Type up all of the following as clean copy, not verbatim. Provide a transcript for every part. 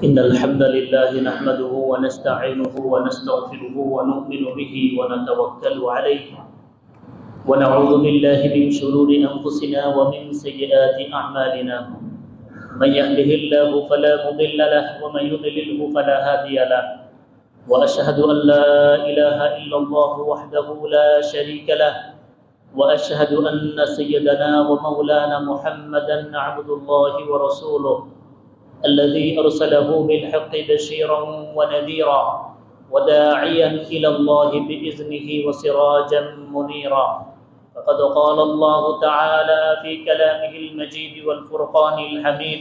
إن الحمد لله نحمده ونستعينه ونستغفره ونؤمن به ونتوكل عليه ونعوذ بالله من شرور أنفسنا ومن سيئات أعمالنا من يهده الله فلا مضل له ومن يضلله فلا هادي له وأشهد أن لا إله إلا الله وحده لا شريك له وأشهد أن سيدنا ومولانا محمدا عبد الله ورسوله الذي أرسله بالحق بشيرا ونذيرا وداعيا إلى الله بإذنه وسراجا منيرا فقد قال الله تعالى في كلامه المجيد والفرقان الحميد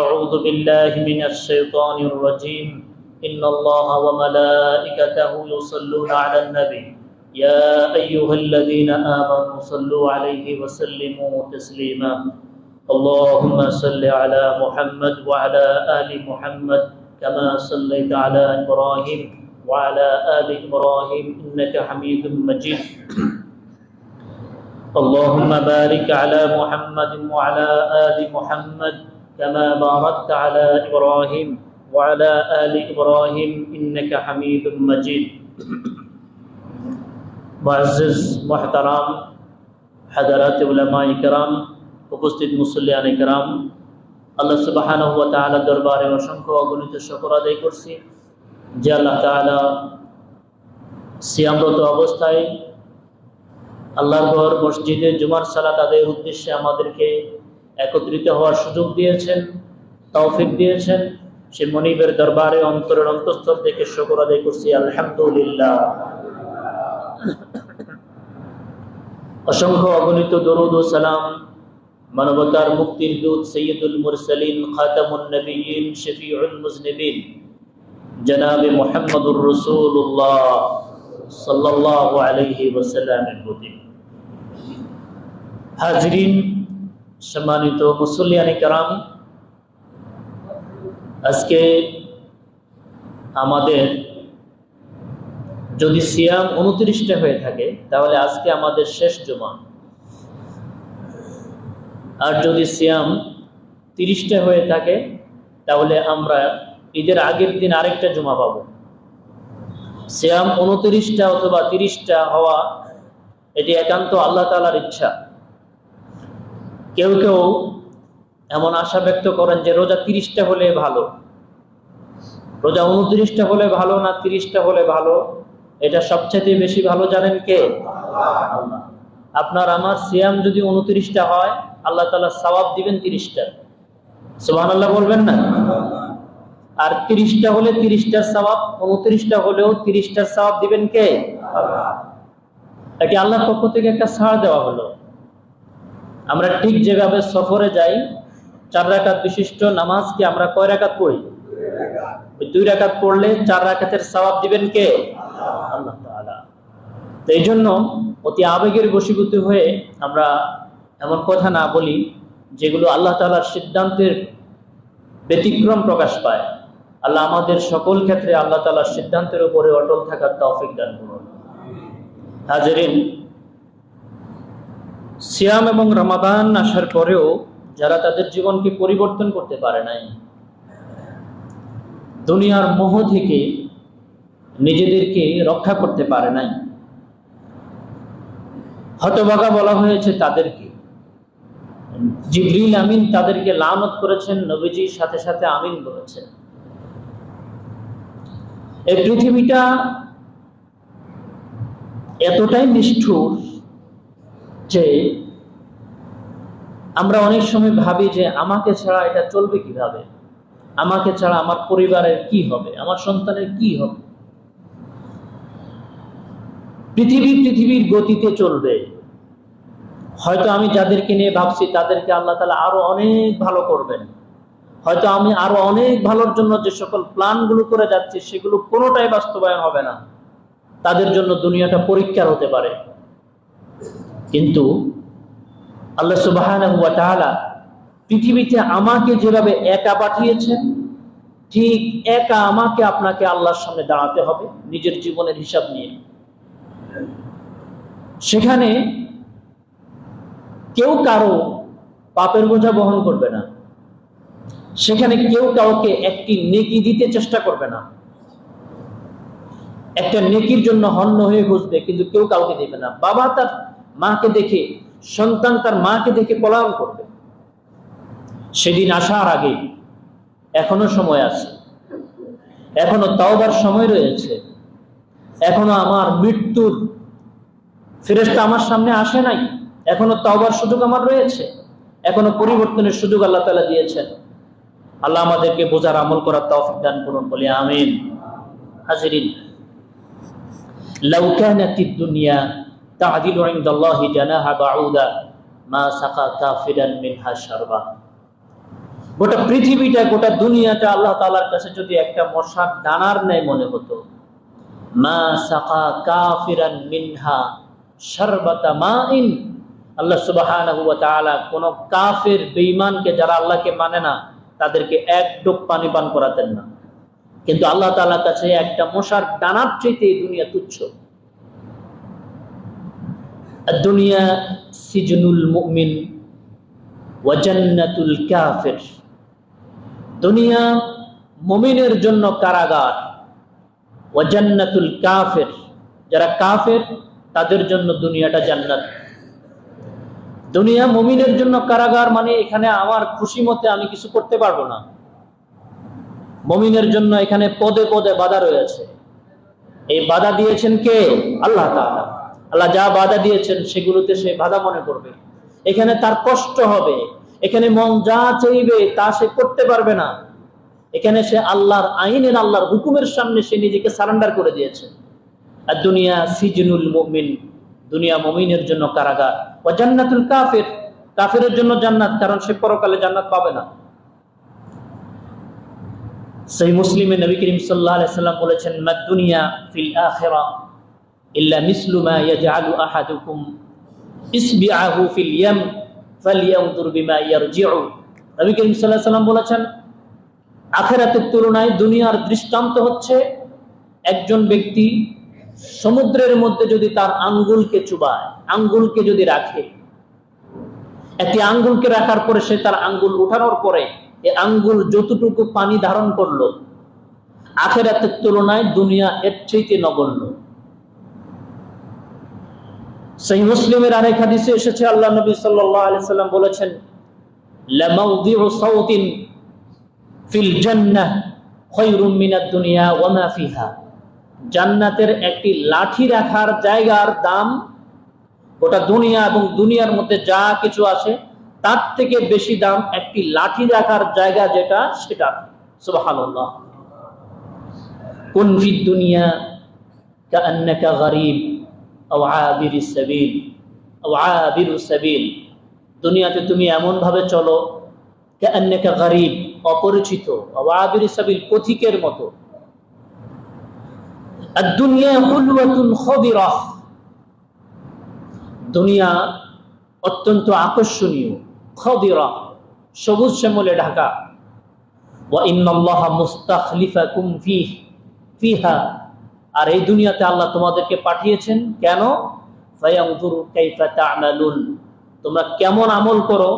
أعوذ بالله من الشيطان الرجيم إن الله وملائكته يصلون على النبي يا أيها الذين آمنوا صلوا عليه وسلموا تسليما اللهم صل على محمد وعلى آل محمد كما صليت على إبراهيم وعلى آل إبراهيم إنك حميد مجيد اللهم بارك على محمد وعلى آل محمد كما باركت على إبراهيم وعلى آل إبراهيم إنك حميد مجيد معزز محترم حضرات علماء کرام উপস্থিত মুসল্লিয়ান کرام আল্লাহ সুবহানাহু ওয়া তাআলা দরবারে অসংখ্য অগণিত শুকর আদায় করছি যে আল্লাহ তাআলা সিয়ামরত অবস্থায় আল্লাহর ঘর মসজিদে জুমার সালাত আদায়ের উদ্দেশ্যে আমাদেরকে একত্রিত হওয়ার সুযোগ দিয়েছেন, তৌফিক দিয়েছেন। সে মনিবের দরবারে অন্তরের অন্তঃস্থল থেকে শুকর আদায় করছি আলহামদুলিল্লাহ। অসংখ্য অগণিত দরুদ ও সালাম মানবতার মুক্তির দূত সৈয়দুল মুরসালিন খাতামুন নবিয়্যিন শফিউল মুজনিবিন জনাবে মুহাম্মদুর রাসূলুল্লাহ সাল্লাল্লাহু আলাইহি ওয়াসাল্লামের প্রতি। হাজিরিন, সম্মানিত মুসল্লিয়ানে কেরাম, আজকে আমাদের যদি সিয়াম 29টা হয়ে থাকে তাহলে আজকে আমাদের শেষ জুমা, আর যদি সিয়াম 30টা হয়ে থাকে তাহলে আমরা ঈদের আগের দিন আরেকটা জুমা পাবো। সিয়াম 29টা অথবা 30টা হওয়া এটি একান্ত আল্লাহ তাআলার ইচ্ছা। কেউ কেউ এমন আশা ব্যক্ত করেন যে রোজা 30টা হলে ভালো, রোজা 29টা হলে ভালো না 30টা হলে ভালো। এটা সবচেয়ে বেশি ভালো জানেন কে? আল্লাহ। আপনার আমার সিয়াম যদি 29টা হয় আল্লাহ তাআলা সওয়াব দিবেন 30টা, সুবহানাল্লাহ বলবেন না? আর 30টা হলে 30টার সওয়াব, 29টা হলেও 30টার সওয়াব দিবেন কে? আল্লাহ। এটি আল্লাহর পক্ষ থেকে একটা ছাড় দেওয়া হলো। আমরা ঠিক যেভাবে সফরে যাই 4 রাকাত বিশিষ্ট নামাজকে আমরা কয় রাকাত পড়ি? 2 রাকাত পড়লে 4 রাকাতের সওয়াব দিবেন কে? আল্লাহ তাআলা। তো এই জন্য অতি আবেগের বশীভূত হয়ে আমরা এমন কথা না বলি যেগুলো আল্লাহ তাআলার সিদ্ধান্তের ব্যতিক্রম প্রকাশ পায়। আল্লাহ আমাদের সকল ক্ষেত্রে আল্লাহ তাআলার সিদ্ধান্তের উপরে অটল থাকার তৌফিক দান করুন। হাজিরিন, সিয়াম এবং রমাদান আসার পরেও যারা তাদের জীবনকে পরিবর্তন করতে পারে নাই, দুনিয়ার মোহ থেকে নিজেদেরকে রক্ষা করতে পারে নাই, হতভাগা বলা হয়েছে তাদেরকে। জিবরিল আমিন তাদেরকে লানত করেছেন, নবীজির সাথে সাথে আমিন বলেছেন। এই পৃথিবীটা এতটাই নিষ্ঠুর যে আমরা অনেক সময় ভাবি যে আমাকে ছাড়া এটা চলবে কিভাবে, আমাকে ছাড়া আমার পরিবারের কি হবে, আমার সন্তানের কি হবে। পৃথিবীর গতিতে চলবে। হয়তো আমি যাদেরকে নিয়ে ভাবছি তাদেরকে আল্লাহ তাআলা আরো অনেক ভালো করবেন। হয়তো আমি আরো অনেক ভালোর জন্য যে সকল প্ল্যানগুলো করে যাচ্ছি সেগুলো কোনোটাই বাস্তবায়ন হবে না। তাদের জন্য দুনিয়াটা পরীক্ষার হতে পারে। কিন্তু আল্লাহ সুবহানাহু ওয়া তাআলা পৃথিবীতে আমাকে যেভাবে একা পাঠিয়েছেন, ঠিক একা আমাকে আপনাকে আল্লাহর সামনে দাঁড়াতে হবে নিজের জীবনের হিসাব নিয়ে। সেখানে কেউ কারো পাপের বোঝা বহন করবে না। সেখানে কেউ কাউকে একটি নেকি দিতে চেষ্টা করবে না, একটা নেকির জন্য হন্য হয়ে খুঁজবে, কিন্তু কেউ কাউকে দেবে না। বাবা তার মাকে দেখে, সন্তান তার মাকে দেখে পলায়ন করবে। সেদিন আসার আগে এখনো সময় আছে, এখনো তাওবার সময় রয়েছে, এখনো আমার মৃত্যুর ফেরেশতা আমার সামনে আসে নাই, এখনো তাওবার সুযোগ আমার রয়েছে, এখনো পরিবর্তনের সুযোগ আল্লাহ তাআলা দিয়েছেন। আল্লাহ আমাদেরকে বোঝার আমল করার তৌফিক দান করুন, বলি আমিন। হাজিরিন, লাউ কানাতিদ দুনিয়া তা'দিলু ইনদাল্লাহি জানাহা বাউদা মা সাকা কাফিরান মিনহা শারবা। গোটা পৃথিবীটা, গোটা দুনিয়াটা আল্লাহ তাআলার কাছে যদি একটা মশার দানার ন্যায় মনে হতো, মা সাকা কাফিরান মিনহা শারবাতা মাইন, আল্লাহ সুবহানাহু ওয়া তাআলা কোন কাফের বেঈমানকে, যারা আল্লাহকে মানে না, তাদেরকে এক ডোক পানি পান করাতেন না। কিন্তু আল্লাহ তাআলার কাছে একটা মশার দানার চাইতে এই দুনিয়া তুচ্ছ। দুনিয়া সিজনুল মুমিন ওয়া জান্নাতুল কাফির। দুনিয়া মুমিনের জন্য কারাগার, ওয়া জান্নাতুল কাফির, যারা কাফের তাদের জন্য দুনিয়াটা জান্নাত। দুনিয়া মুমিনের জন্য কারাগার মানে এখানে আমার খুশি মতে আমি কিছু করতে পারবো না। মুমিনের জন্য এখানে পদে পদে বাধা রয়েছে। এই বাধা দিয়েছেন কে? আল্লাহ তাআলা। আল্লাহ যা বাধা দিয়েছেন সেগুলোতে সে বাধা মনে করবে। এখানে তার কষ্ট হবে, এখানে মন যা চাইবে তা সে করতে পারবে না। এখানে সে আল্লাহর আইনের, আল্লাহর হুকুমের সামনে সে নিজেকে সারেন্ডার করে দিয়েছে। আর দুনিয়া সিজনুল মুমিন, দুনিয়া মুমিনের জন্য কারাগার। ওয়া জান্নাতুল কাফির, কাফিরের জন্য জান্নাত, কারণ সে পরকালে জান্নাত পাবে না। সহিহ মুসলিমে নবী করিম সাল্লাল্লাহু আলাইহি সাল্লাম বলেছেন, মা দুনিয়া ফিল আখিরাহ ইল্লা মিসলু মা ইয়াজআলু আহাদুকুম ইসবিআহু ফিল ইয়াম ফালইয়ানজুর বিমা ইয়ারজিউ। নবী করিম সাল্লাল্লাহু আলাইহি সাল্লাম বলেছেন, আখিরাতের তুলনায় দুনিয়ার দৃষ্টান্ত হচ্ছে একজন ব্যক্তি সমুদ্রের মধ্যে যদি তার আঙ্গুলকে চুবায়, আঙ্গুলকে যদি রাখে, একটি আঙ্গুলকে রাখার পরে সে তার আঙ্গুল উঠানোর পরে এই আঙ্গুল যতটুকু পানি ধারণ করলো, আখিরাতের তুলনায় দুনিয়া এর চাইতে নগণ্য। সহিহ মুসলিমের আরেক হাদিসে এসেছে, আল্লাহ নবী সাল্লাল্লাহু আলাইহি সাল্লাম বলেছেন, লামাউযিউ সাওতিন ফিল জান্নাহ খায়রুম মিনাদ দুনিয়া ওয়া মা ফিহা। জান্নাতের একটি লাঠি রাখার জায়গার দাম গোটা দুনিয়া এবং দুনিয়ার মধ্যে যা কিছু আছে তার থেকে বেশি দাম একটি লাঠি রাখার জায়গা যেটা, সেটা। সুবহানাল্লাহ। কুন ফিদ দুনিয়া কাআন্নাকা গরীব আও আবিরুস সাবিল আও আবিরুস সাবিল। দুনিয়াতে তুমি এমন ভাবে চলো, কাআন্নাকা গরীব, অপরিচিত, আও আবিরুস সাবিল, পথিকের মতো। আদ-দুনিয়া হুলওয়াতুন খাদিরাহ, দুনিয়া অত্যন্ত আকর্ষণীয়, খাদিরাহ, সবুজ শ্যামলে ঢাকা। ওয়া ইন্নাল্লাহা মুস্তাখলিফাকুম ফিহা, আর এই দুনিয়াতে আল্লাহ তোমাদেরকে পাঠিয়েছেন কেন? ফায়ানজুরু কাইফা তা'মালুন, তোমরা কেমন আমল করো।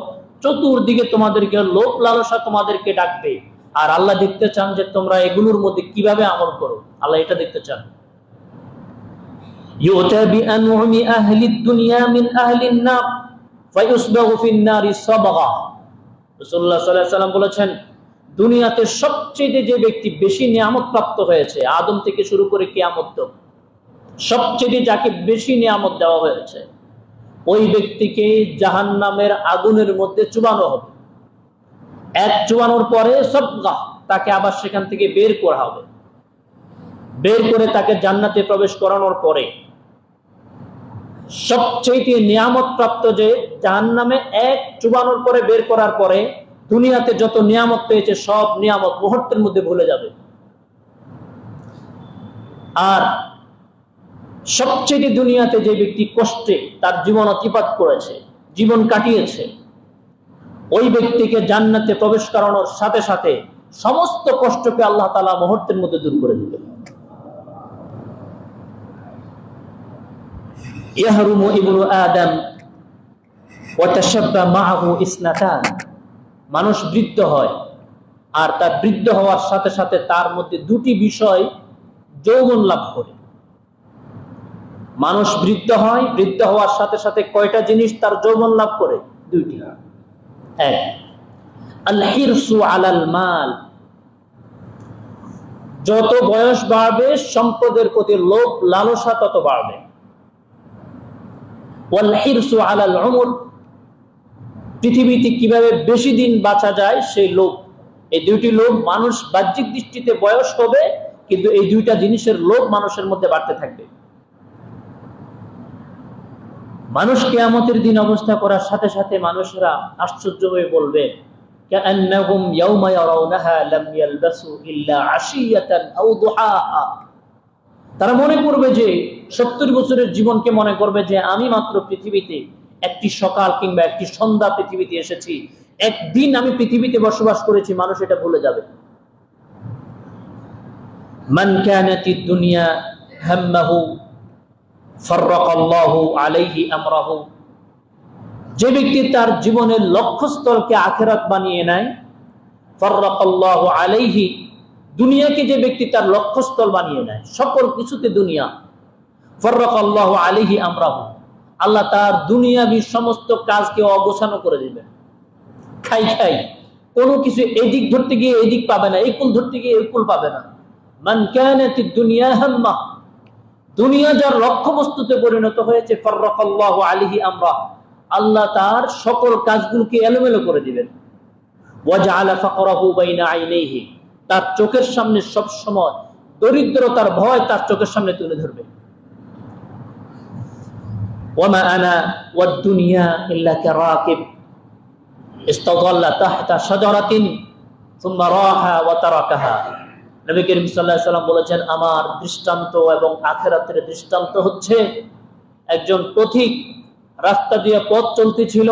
চতুর্দিকে তোমাদেরকে লোভ লালসা তোমাদেরকে ডাকবে, আর আল্লাহ দেখতে চান যে তোমরা এগুলোর মধ্যে কিভাবে আমল করো। আল্লাহ এটা দেখতে চান। ইউতা বিআনউমি আহলিদ দুনিয়া মিন আহলিন নার ফায়ুসবাগু ফিন নারি সাবগা। রাসূলুল্লাহ সাল্লাল্লাহু আলাইহি ওয়াসাল্লাম বলেছেন, দুনিয়াতে সবচেয়ে যে ব্যক্তি বেশি নিয়ামত প্রাপ্ত হয়েছে, আদম থেকে শুরু করে কিয়ামত তক, সবচেয়ে যাকে বেশি নিয়ামত দেওয়া হয়েছে, ওই ব্যক্তিকে জাহান্নামের আগুনের মধ্যে চুবানো হবে। এক চুবানোর পরে সাবগা, তাকে আবার সেখান থেকে বের করা হবে। বের করে তাকে জান্নাতে প্রবেশ করানোর পরে সবচেয়ে নিয়ামত প্রাপ্ত যে জাহান্নামে এক চুবানোর পরে বের করার পরে দুনিয়াতে যত নিয়ামত পেয়েছে সব নিয়ামত মুহূর্তের মধ্যে ভুলে যাবে। আর সবচেয়ে দুনিয়াতে যে ব্যক্তি কষ্টে তার জীবন অতিবাহিত করেছে, জীবন কাটিয়েছে, ওই ব্যক্তিকে জান্নাতে প্রবেশ করানোর সাথে সাথে সমস্ত কষ্টকে আল্লাহ তাআলা মুহূর্তের মধ্যে দূর করে দিবেন। ইয়াহরুমু ইবনু আদম ওয়া তাশাব্বা মাআহু ইসনাতান। মানুষ বৃদ্ধ হয়, আর তার বৃদ্ধ হওয়ার সাথে সাথে তার মধ্যে দুটি বিষয় যৌবন লাভ করে। মানুষ বৃদ্ধ হয়, বৃদ্ধ হওয়ার সাথে সাথে কয়টা জিনিস তার যৌবন লাভ করে? দুইটি। এক, আল হিরসু আলাল মাল, যত বয়স বাড়বে সম্পদের প্রতি লোভ লালসা তত বাড়বে। ওয়াল হিরসু আলাল উমর, পৃথিবীতে কিভাবে বেশি দিন বাঁচা যায় সেই লোভ। এই দুইটি লোভ, মানুষ বাহ্যিক দৃষ্টিতে বয়স হবে, কিন্তু এই দুইটা জিনিসের লোভ মানুষের মধ্যে বাড়তে থাকবে। মানুষ কিয়ামতের দিন অবস্থা করার সাথে সাথে মানুষেরা আশ্চর্য হয়ে বলবে, কাআন্নাহুম ইয়াওমা ইয়ারাউনাহা লাম ইয়ালবাসু ইল্লা আশিয়াতান আও দুহাহা। তারা মনে করবে যে 70 বছরের জীবনকে মনে করবে যে আমি মাত্র পৃথিবীতে একটি সকাল কিংবা একটি সন্ধ্যা পৃথিবীতে এসেছি, একদিন আমি পৃথিবীতে বসবাস করেছি, মানুষ এটা ভুলে যাবে। মান কানাতিদ দুনিয়া হাম্মাহু ফাররাকাল্লাহু আলাইহি আমরাহু, যে ব্যক্তি তার জীবনের লক্ষ্যস্থলকে আখিরাত বানিয়ে নেয়, ফাররাকাল্লাহু আলাইহি, দুনিয়াকে যে ব্যক্তি তার লক্ষ্যস্থল বানিয়ে নেয়, সকল কিছুতে দুনিয়া, ফাররাকাল্লাহু আলাইহি আমরাহু, আল্লাহ তার দুনিয়াবি সমস্ত কাজকে অগোছানো করে দিবেন। খাই খাই কোনো কিছু এদিক ধরতে গিয়ে এদিক পাবে না, এই কুল ধরতে গিয়ে এই কুল পাবে না। মান কানাতিদ দুনিয়া হাম্মা, দুনিয়া যার লক্ষ্যবস্তুতে পরিণত হয়েছে, ফাররাকাল্লাহু আলাইহি আমরা, আল্লাহ তার সকল কাজগুলোকে এলোমেলো করে দিবেন। ওয়াজআলা ফাকরাহু বাইনা আইনাইহি, তার চোখের সামনে সব সময় দরিদ্রতার ভয় তার চোখের সামনে তুলে ধরবে। ওয়ামা আনা ওয়াদ দুনিয়া ইল্লা কারাকিব ইস্তাযাল্লা তাহতা শাজারাতিন সুম্মা রাহা ওয়া তারাকাহা। নবী করিম সাল্লাল্লাহু আলাইহি ওয়াসাল্লাম বলেছেন, আমার দৃষ্টান্ত এবং আখিরাতের দৃষ্টান্ত হচ্ছে একজন পথিক রাস্তা দিয়ে পথ চলতেছিল,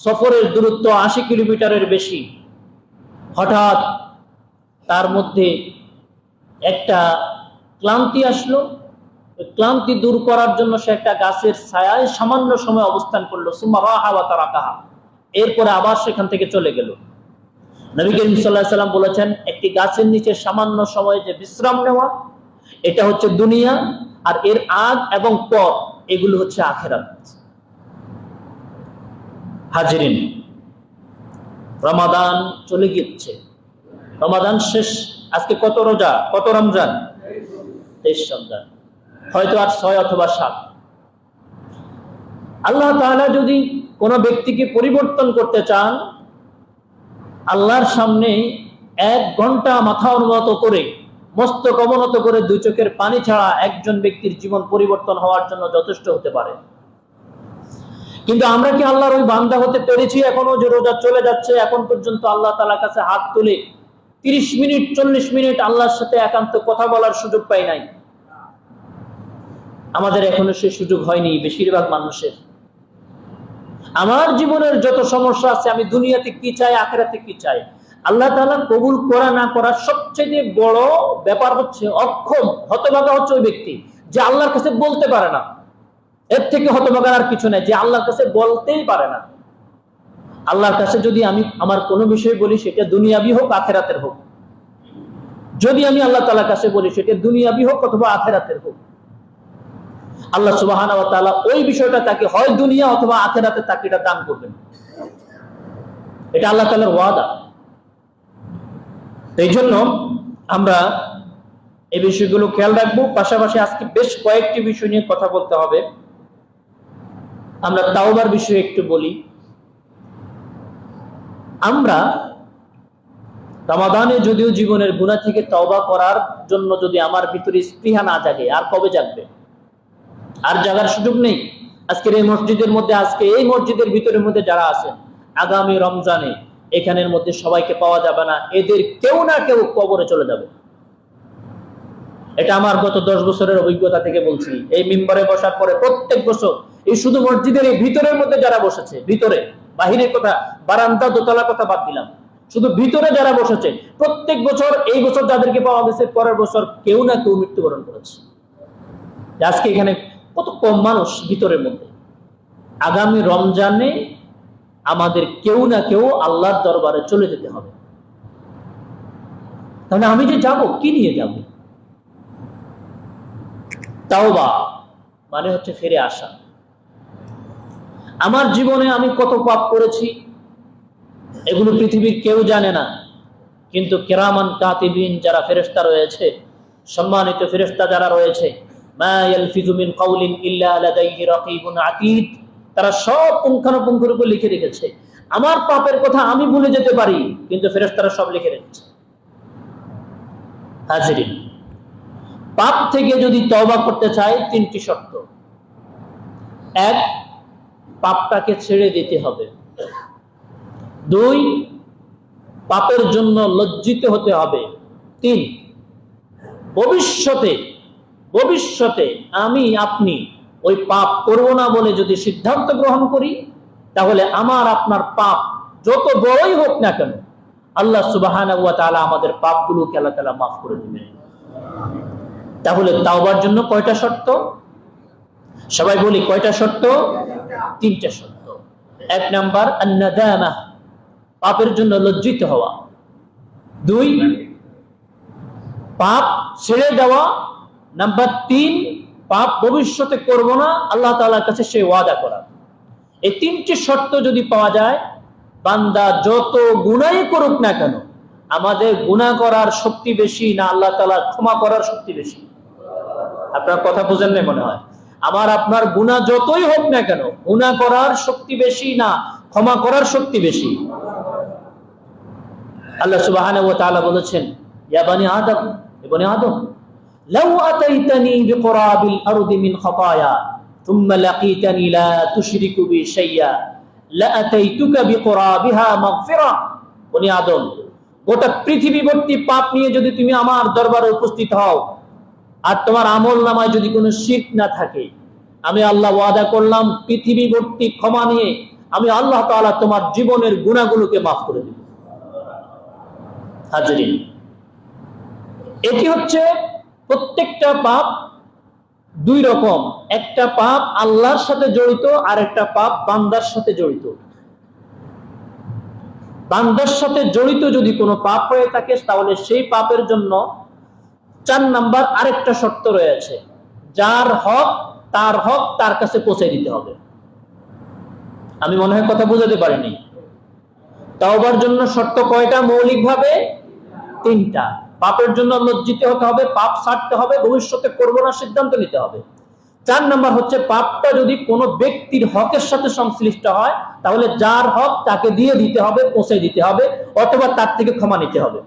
সফরের দূরত্ব 80 কিলোমিটারের বেশি। হঠাৎ তার মধ্যে একটা ক্লান্তি আসলো, ক্লান্তি দূর করার জন্য সে একটা গাছের ছায়ায় সামান্য সময় অবস্থান করলো, সুম্মা রাহা ওয়া তারাকাহা, এরপরে আবার সেখান থেকে চলে গেল। নবী করিম সাল্লাল্লাহু আলাইহি ওয়াসাল্লাম বলেছেন, একটি গাছের নিচে সামান্য সময় যে বিশ্রাম নেওয়া, এটা হচ্ছে দুনিয়া, আর এর আগ এবং পর এগুলো হচ্ছে আখিরাত। হাজিরিন, রমাদান চলে গিয়েছে, রমাদান শেষ। আজকে কত রোজা, কত রমজান? 23 রমজান, হয়তো আর 6 অথবা 7। আল্লাহ তাআলা যদি কোনো ব্যক্তিকে পরিবর্তন করতে চান, আল্লাহর সামনে 1 ঘন্টা মাথা উন্নত করে, মস্তক অবনত করে, 2 চোখের পানি ছাড়া একজন ব্যক্তির জীবন পরিবর্তন হওয়ার জন্য যথেষ্ট হতে পারে। কিন্তু আমরা কি আল্লাহর ওই বান্দা হতে পেরেছি এখনো? যে রোজা চলে যাচ্ছে, এখন পর্যন্ত আল্লাহ তাআলার কাছে হাত তুলে 30 মিনিট 40 মিনিট আল্লাহর সাথে একান্ত কথা বলার সুযোগ পাই নাই। আমাদের এখনো সে সুযোগ হয়নি বেশিরভাগ মানুষের। আমার জীবনের যত সমস্যা আছে, আমি দুনিয়াতে কি চাই, আখিরাতে কি চাই, আল্লাহ তাআলা কবুল করা না করা সবচেয়ে বড় ব্যাপার হচ্ছে অক্ষম, হতভাগা হচ্ছে ওই ব্যক্তি যে আল্লাহর কাছে বলতে পারে না। এর থেকে হতভাগার আর কিছু নেই, যে আল্লাহর কাছে বলতেই পারে না। আল্লাহর কাছে যদি আমি আমার কোনো বিষয় বলি, সেটা দুনিয়াবি হোক আখিরাতের হোক, যদি আমি আল্লাহ তাআলার কাছে বলি, সেটা দুনিয়াবি হোক অথবা আখিরাতের হোক, আল্লাহ সুবহানাহু ওয়া তাআলা ওই বিষয়টা তাকে হয় দুনিয়া অথবা আখিরাতে তাকে এটা দান করবেন। এটা আল্লাহ তাআলার ওয়াদা। এই জন্য আমরা এই বিষয়গুলো খেয়াল রাখবো। পাশাপাশি আজকে বেশ কয়েকটি বিষয় নিয়ে কথা বলতে হবে। আমরা তাওবার বিষয়ে একটু বলি। আমরা রমাদানে যদিও জীবনের গুনাহ থেকে তওবা করার জন্য যদি আমার ভিতরে স্পৃহা না জাগে, আর কবে জাগবে? আর জাগার সুযোগ নেই। আজকের এই মসজিদের মধ্যে, আজকে এই মসজিদের ভিতরের মধ্যে যারা আছেন, আগামী রমজানে এখানের মধ্যে সবাইকে পাওয়া যাবে না, এদের কেউ না কেউ কবরে চলে যাবে। এটা আমার গত 10 বছরের অভিজ্ঞতা থেকে বলছি। এই মিম্বরে বসার পরে প্রত্যেক বছর এই শুধু মসজিদের এই ভিতরের মধ্যে যারা বসেছে, ভিতরে, বাহিরের কথা, বারান্দা দোতলা কথা বাদ দিলাম, শুধু ভিতরে যারা বসেছে, প্রত্যেক বছর, এই বছর যাদেরকে পাওয়া গেছে, পরের বছর কেউ না কেউ মৃত্যুবরণ করেছে। আজকে এখানে কত কম মানুষ ভিতরের মধ্যে। আগামী রমজানে আমাদের কেউ না কেউ আল্লাহর দরবারে চলে যেতে হবে। তাহলে আমি যে যাব, কি নিয়ে যাব? তাওবা মানে হচ্ছে ফিরে আসা। আমার জীবনে আমি কত পাপ করেছি এগুলো পৃথিবীর কেউ জানে না, কিন্তু কিরামান কাতিবিন যারা ফেরেশতা রয়েছে, সম্মানিত ফেরেশতা যারা রয়েছে, মা ইয়ালফিজু মিন কাউলিন ইল্লা লাদাইহি রাকিবুন আতীদ, তারা সব পুঙ্খানুপুঙ্খের উপর লিখে রেখেছে। আমার পাপের কথা আমি ভুলে যেতে পারি, কিন্তু ফেরেশতারা সব লিখে রেখেছে। হাজিরিন, পাপ থেকে যদি তওবা করতে চাই 3টি শর্ত। 1, পাপটাকে ছেড়ে দিতে হবে। 2, পাপের জন্য লজ্জিত হতে হবে। 3, ভবিষ্যতে আমি আপনি ওই পাপ করব না বলে যদি সিদ্ধান্ত গ্রহণ করি, তাহলে আমার আপনার পাপ যত বড়ই হোক না কেন, আল্লাহ সুবহানাহু ওয়া তাআলা আমাদের পাপগুলোকে আল্লাহ তাআলা মাফ করে দিবেন। তাহলে তাওবার জন্য কয়টা শর্ত? সবাই বলি, কয়টা শর্ত? 3টা শর্ত। 1 নাম্বার আন-নাদামা, পাপের জন্য লজ্জিত হওয়া। 2, পাপ ছেড়ে দেওয়া। নাম্বার 3, পাপ ভবিষ্যতে করব না, আল্লাহ তাআলার কাছে সেই ওয়াদা করা। এই 3টি শর্ত যদি পাওয়া যায়, বান্দা যত গুনাহই করুক না কেন, আমাদের গুনাহ করার শক্তি বেশি না আল্লাহ তাআলার ক্ষমা করার শক্তি বেশি? আপনার কথা বুঝেন না মনে হয়। আমার আপনার গুনাহ যতই হোক না কেন, গুনাহ করার শক্তি বেশি না ক্ষমা করার শক্তি বেশি? আল্লাহ সুবহানাহু ওয়া তাআলা বলেছেন, ইয়া বানি আদম, ইবনে আদম, লাউ আতাইতানি বিকুরাবিল আরদি মিন খাতায়া থুম্মা লাকিতানি লা তুশরিকু বি শাইয়া লা আতাইতুকা বিকুরাবিহা মাগফিরা। বনি আদম, গোটা পৃথিবী ভর্তি পাপ নিয়ে যদি তুমি আমার দরবারে উপস্থিত হও, আর তোমার আমল নামায় যদি কোনো শিরক না থাকে, আমি আল্লাহ ওয়াদা করলাম পৃথিবী ভর্তি ক্ষমা নিয়ে আমি আল্লাহ তাআলা তোমার জীবনের গুনাহগুলোকে মাফ করে দেব। হাজিরিন, এটি হচ্ছে প্রত্যেকটা পাপ 2 রকম। একটা পাপ আল্লাহর সাথে জড়িত, আর একটা পাপ বান্দার সাথে জড়িত। বান্দার সাথে জড়িত যদি কোনো পাপ হয়ে থাকে, তাহলে সেই পাপের জন্য 4 নাম্বার আরেকটা শর্ত রয়েছে, যার হক তার কাছে পৌঁছে দিতে হবে। আমি মনে হয় কথা বুঝাতে পারিনি। তাওবার জন্য শর্ত কয়টা? মৌলিকভাবে 3টা। পাপের জন্য লজ্জিত হতে হবে, পাপ ছাড়তে হবে, ভবিষ্যতে করব না সিদ্ধান্ত নিতে হবে। 4 নাম্বার হচ্ছে, পাপটা যদি কোনো ব্যক্তির হকের সাথে সংশ্লিষ্ট হয়, তাহলে যার হক তাকে দিয়ে দিতে হবে, পৌঁছে দিতে হবে, অথবা তার থেকে ক্ষমা নিতে হবে।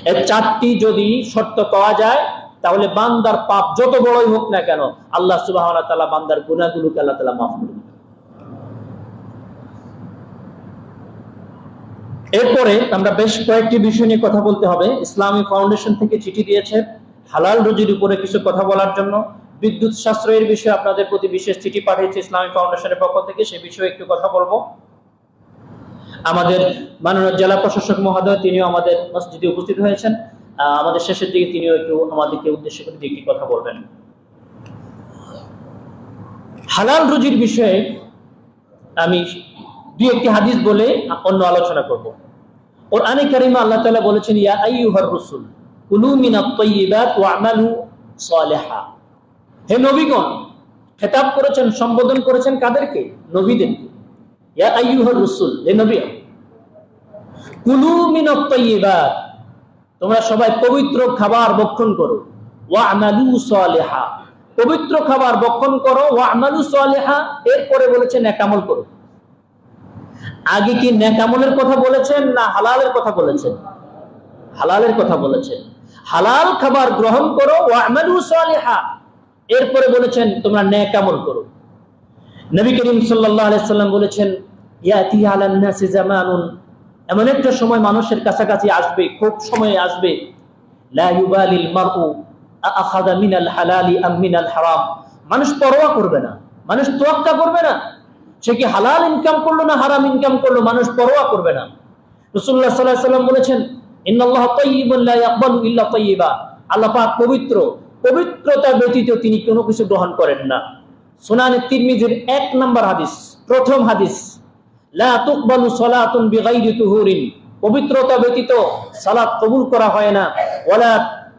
এই 4টি যদি শর্ত পাওয়া যায়, তাহলে বান্দার পাপ যত বড়ই হোক না কেন, আল্লাহ সুবহানাহু ওয়া তাআলা বান্দার গুনাহগুলোকে আল্লাহ তাআলা মাফ করে দিবেন। এরপরে আমরা বেশ কয়েকটি বিষয় নিয়ে কথা বলতে হবে। ইসলামী ফাউন্ডেশন থেকে চিঠি দিয়েছে হালাল রুজির উপরে কিছু কথা বলার জন্য। বিদ্যুৎ সাশ্রয়ের বিষয়ে আপনাদের প্রতি বিশেষ চিঠি পাঠিয়েছে ইসলামী ফাউন্ডেশনের পক্ষ থেকে, সে বিষয়ে একটু কথা বলবো। আমাদের মাননীয় জেলা প্রশাসক মহোদয়, তিনিও আমাদের মসজিদে উপস্থিত হয়েছেন। আমাদের শেষের দিকে তিনিও একটু আমাদেরকে উদ্দেশ্য করে একটি কথা বলবেন। হালাল রুজির বিষয়ে আমি 2-1টি হাদিস বলে অন্য আলোচনা করব। কোরআনে কারিমে আল্লাহ তাআলা বলেছেন, ইয়া আইয়ুহার রাসূল কুলু মিনাত তাইয়্যিবাত ওয়া'মালু সালিহা। হে নবীগণ, খেতাব করেছেন, সম্বোধন করেছেন কাদেরকে? নবীদেরকে। ইয়া আইয়ুহার রাসূল, হে নবী, কুলু মিনাত তাইয়্যিবাত, তোমরা সবাই পবিত্র খাবার ভক্ষণ করো। ওয়া'মালু সালিহা, পবিত্র খাবার ভক্ষণ করো। ওয়া'মালু সালিহা, এরপরে বলেছেন নেক আমল করো। আগে কি নেক আমলের কথা বলেছেন না হালালের কথা বলেছেন? হালালের কথা বলেছেন। হালাল খাবার গ্রহণ করো, ওয়া'মালু সালিহা, এরপরে বলেছেন তোমরা নেক আমল করো। নবী করিম সাল্লাল্লাহু আলাইহি সাল্লাম বলেছেন, ইয়াতি আলান নাসি জামানুন, এমন একটা সময় মানুষের কাছাকাছি আসবে, খুব সময় আসবে, লা ইউবালিল মারউ আখাযা মিনাল হালালি আম মিনাল হারাম, মানুষ পরোয়া করবে না, মানুষ তোয়াক্কা করবে না, সে কি হালাল ইনকাম করলো না হারাম ইনকাম করলো, মানুষ পরোয়া করবে না। রাসূলুল্লাহ সাল্লাল্লাহু আলাইহি সাল্লাম বলেছেন, ইন্নাল্লাহা তাইয়্যিবুন লা ইয়াকবালু ইল্লা তাইয়্যিবা, আল্লাহ পাক পবিত্র, পবিত্রতা ব্যতীত তিনি কোনো কিছু গ্রহণ করেন না। সুনানে তিরমিজির 1 নম্বর হাদিস, প্রথম হাদিস, লা তুকবালু সালাতুন বিগাইরি তুহুরিন পবিত্রতা ব্যতীত সালাত কবুল করা হয় না। ওয়ালা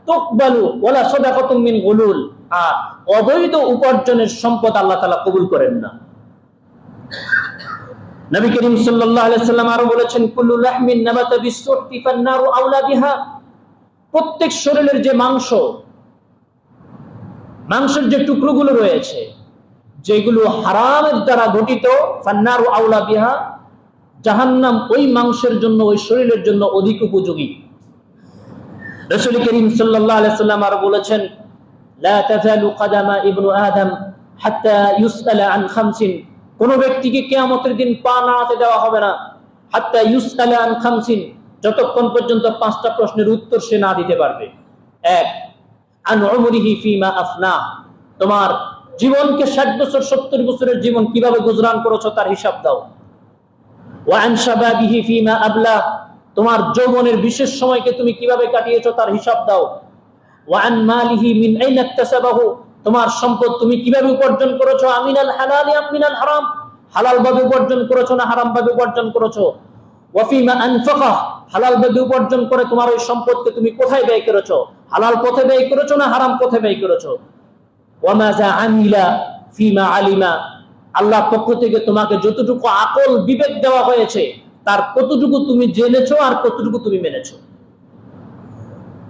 তুকবালু ওয়ালা সাদাকাতুম মিন গুলুল, আর অবৈধ উপার্জনের সম্পদ আল্লাহ তাআলা কবুল করেন না। নবী করিম সাল্লাল্লাহু আলাইহি সাল্লাম আরো বলেছেন, কুল্লু লাহমিন নাবাতা বিস-সুহতি ফান-নারু আওলা বিহা, প্রত্যেক শরীরের যে মাংসের যে টুকরোগুলো রয়েছে, যেগুলো হারামের দ্বারা গঠিত, ফান-নারু আওলা বিহা, জাহান্নাম ওই মাংসের জন্য, ওই শরীরের জন্য অধিক উপযোগী। রাসূল করিম সাল্লাল্লাহু আলাইহি সাল্লাম আরো বলেছেন, লা তাযালু কাদামা ইবনু আদম হাত্তা ইউসআলা আন খামসিন, কোন ব্যক্তিকে কিয়ামতের দিন পা নাড়াতে দেওয়া হবে না, হাত্তা ইউসআলা আন খামসিন, যতক্ষণ পর্যন্ত 5টা প্রশ্নের উত্তর সে না দিতে পারবে। 1, আন উমরিহি ফিমা আফনা, তোমার জীবনকে 60 বছর 70 বছরের জীবন কিভাবে গুজরান করেছো তার হিসাব দাও। ওয়া আন শাবাবিহি ফিমা আবলা, তোমার যৌবনের বিশেষ সময়কে তুমি কিভাবে কাটিয়েছো তার হিসাব দাও। ওয়া আন মালিহি মিন আইনা ইকতাসাবাহু, তোমার সম্পদ তুমি কিভাবে উপার্জন করেছো, আমিনাল হালালি আম মিনাল হারাম, হালাল ভাবে উপার্জন করেছো না হারাম ভাবে উপার্জন করেছো। ওয়া ফিমা আনফাকা, হালাল ভাবে উপার্জন করে তোমার ওই সম্পদকে তুমি কোথায় ব্যয় করেছো, হালাল পথে ব্যয় করেছো না হারাম পথে ব্যয় করেছো। ওয়া মাযা আমিলা ফিমা আলিমা, আল্লাহ পক্ষ থেকে তোমাকে যতটুকু আকল বিবেক দেওয়া হয়েছে তার কতটুকু তুমি জেনেছো আর কতটুকু তুমি মেনেছো।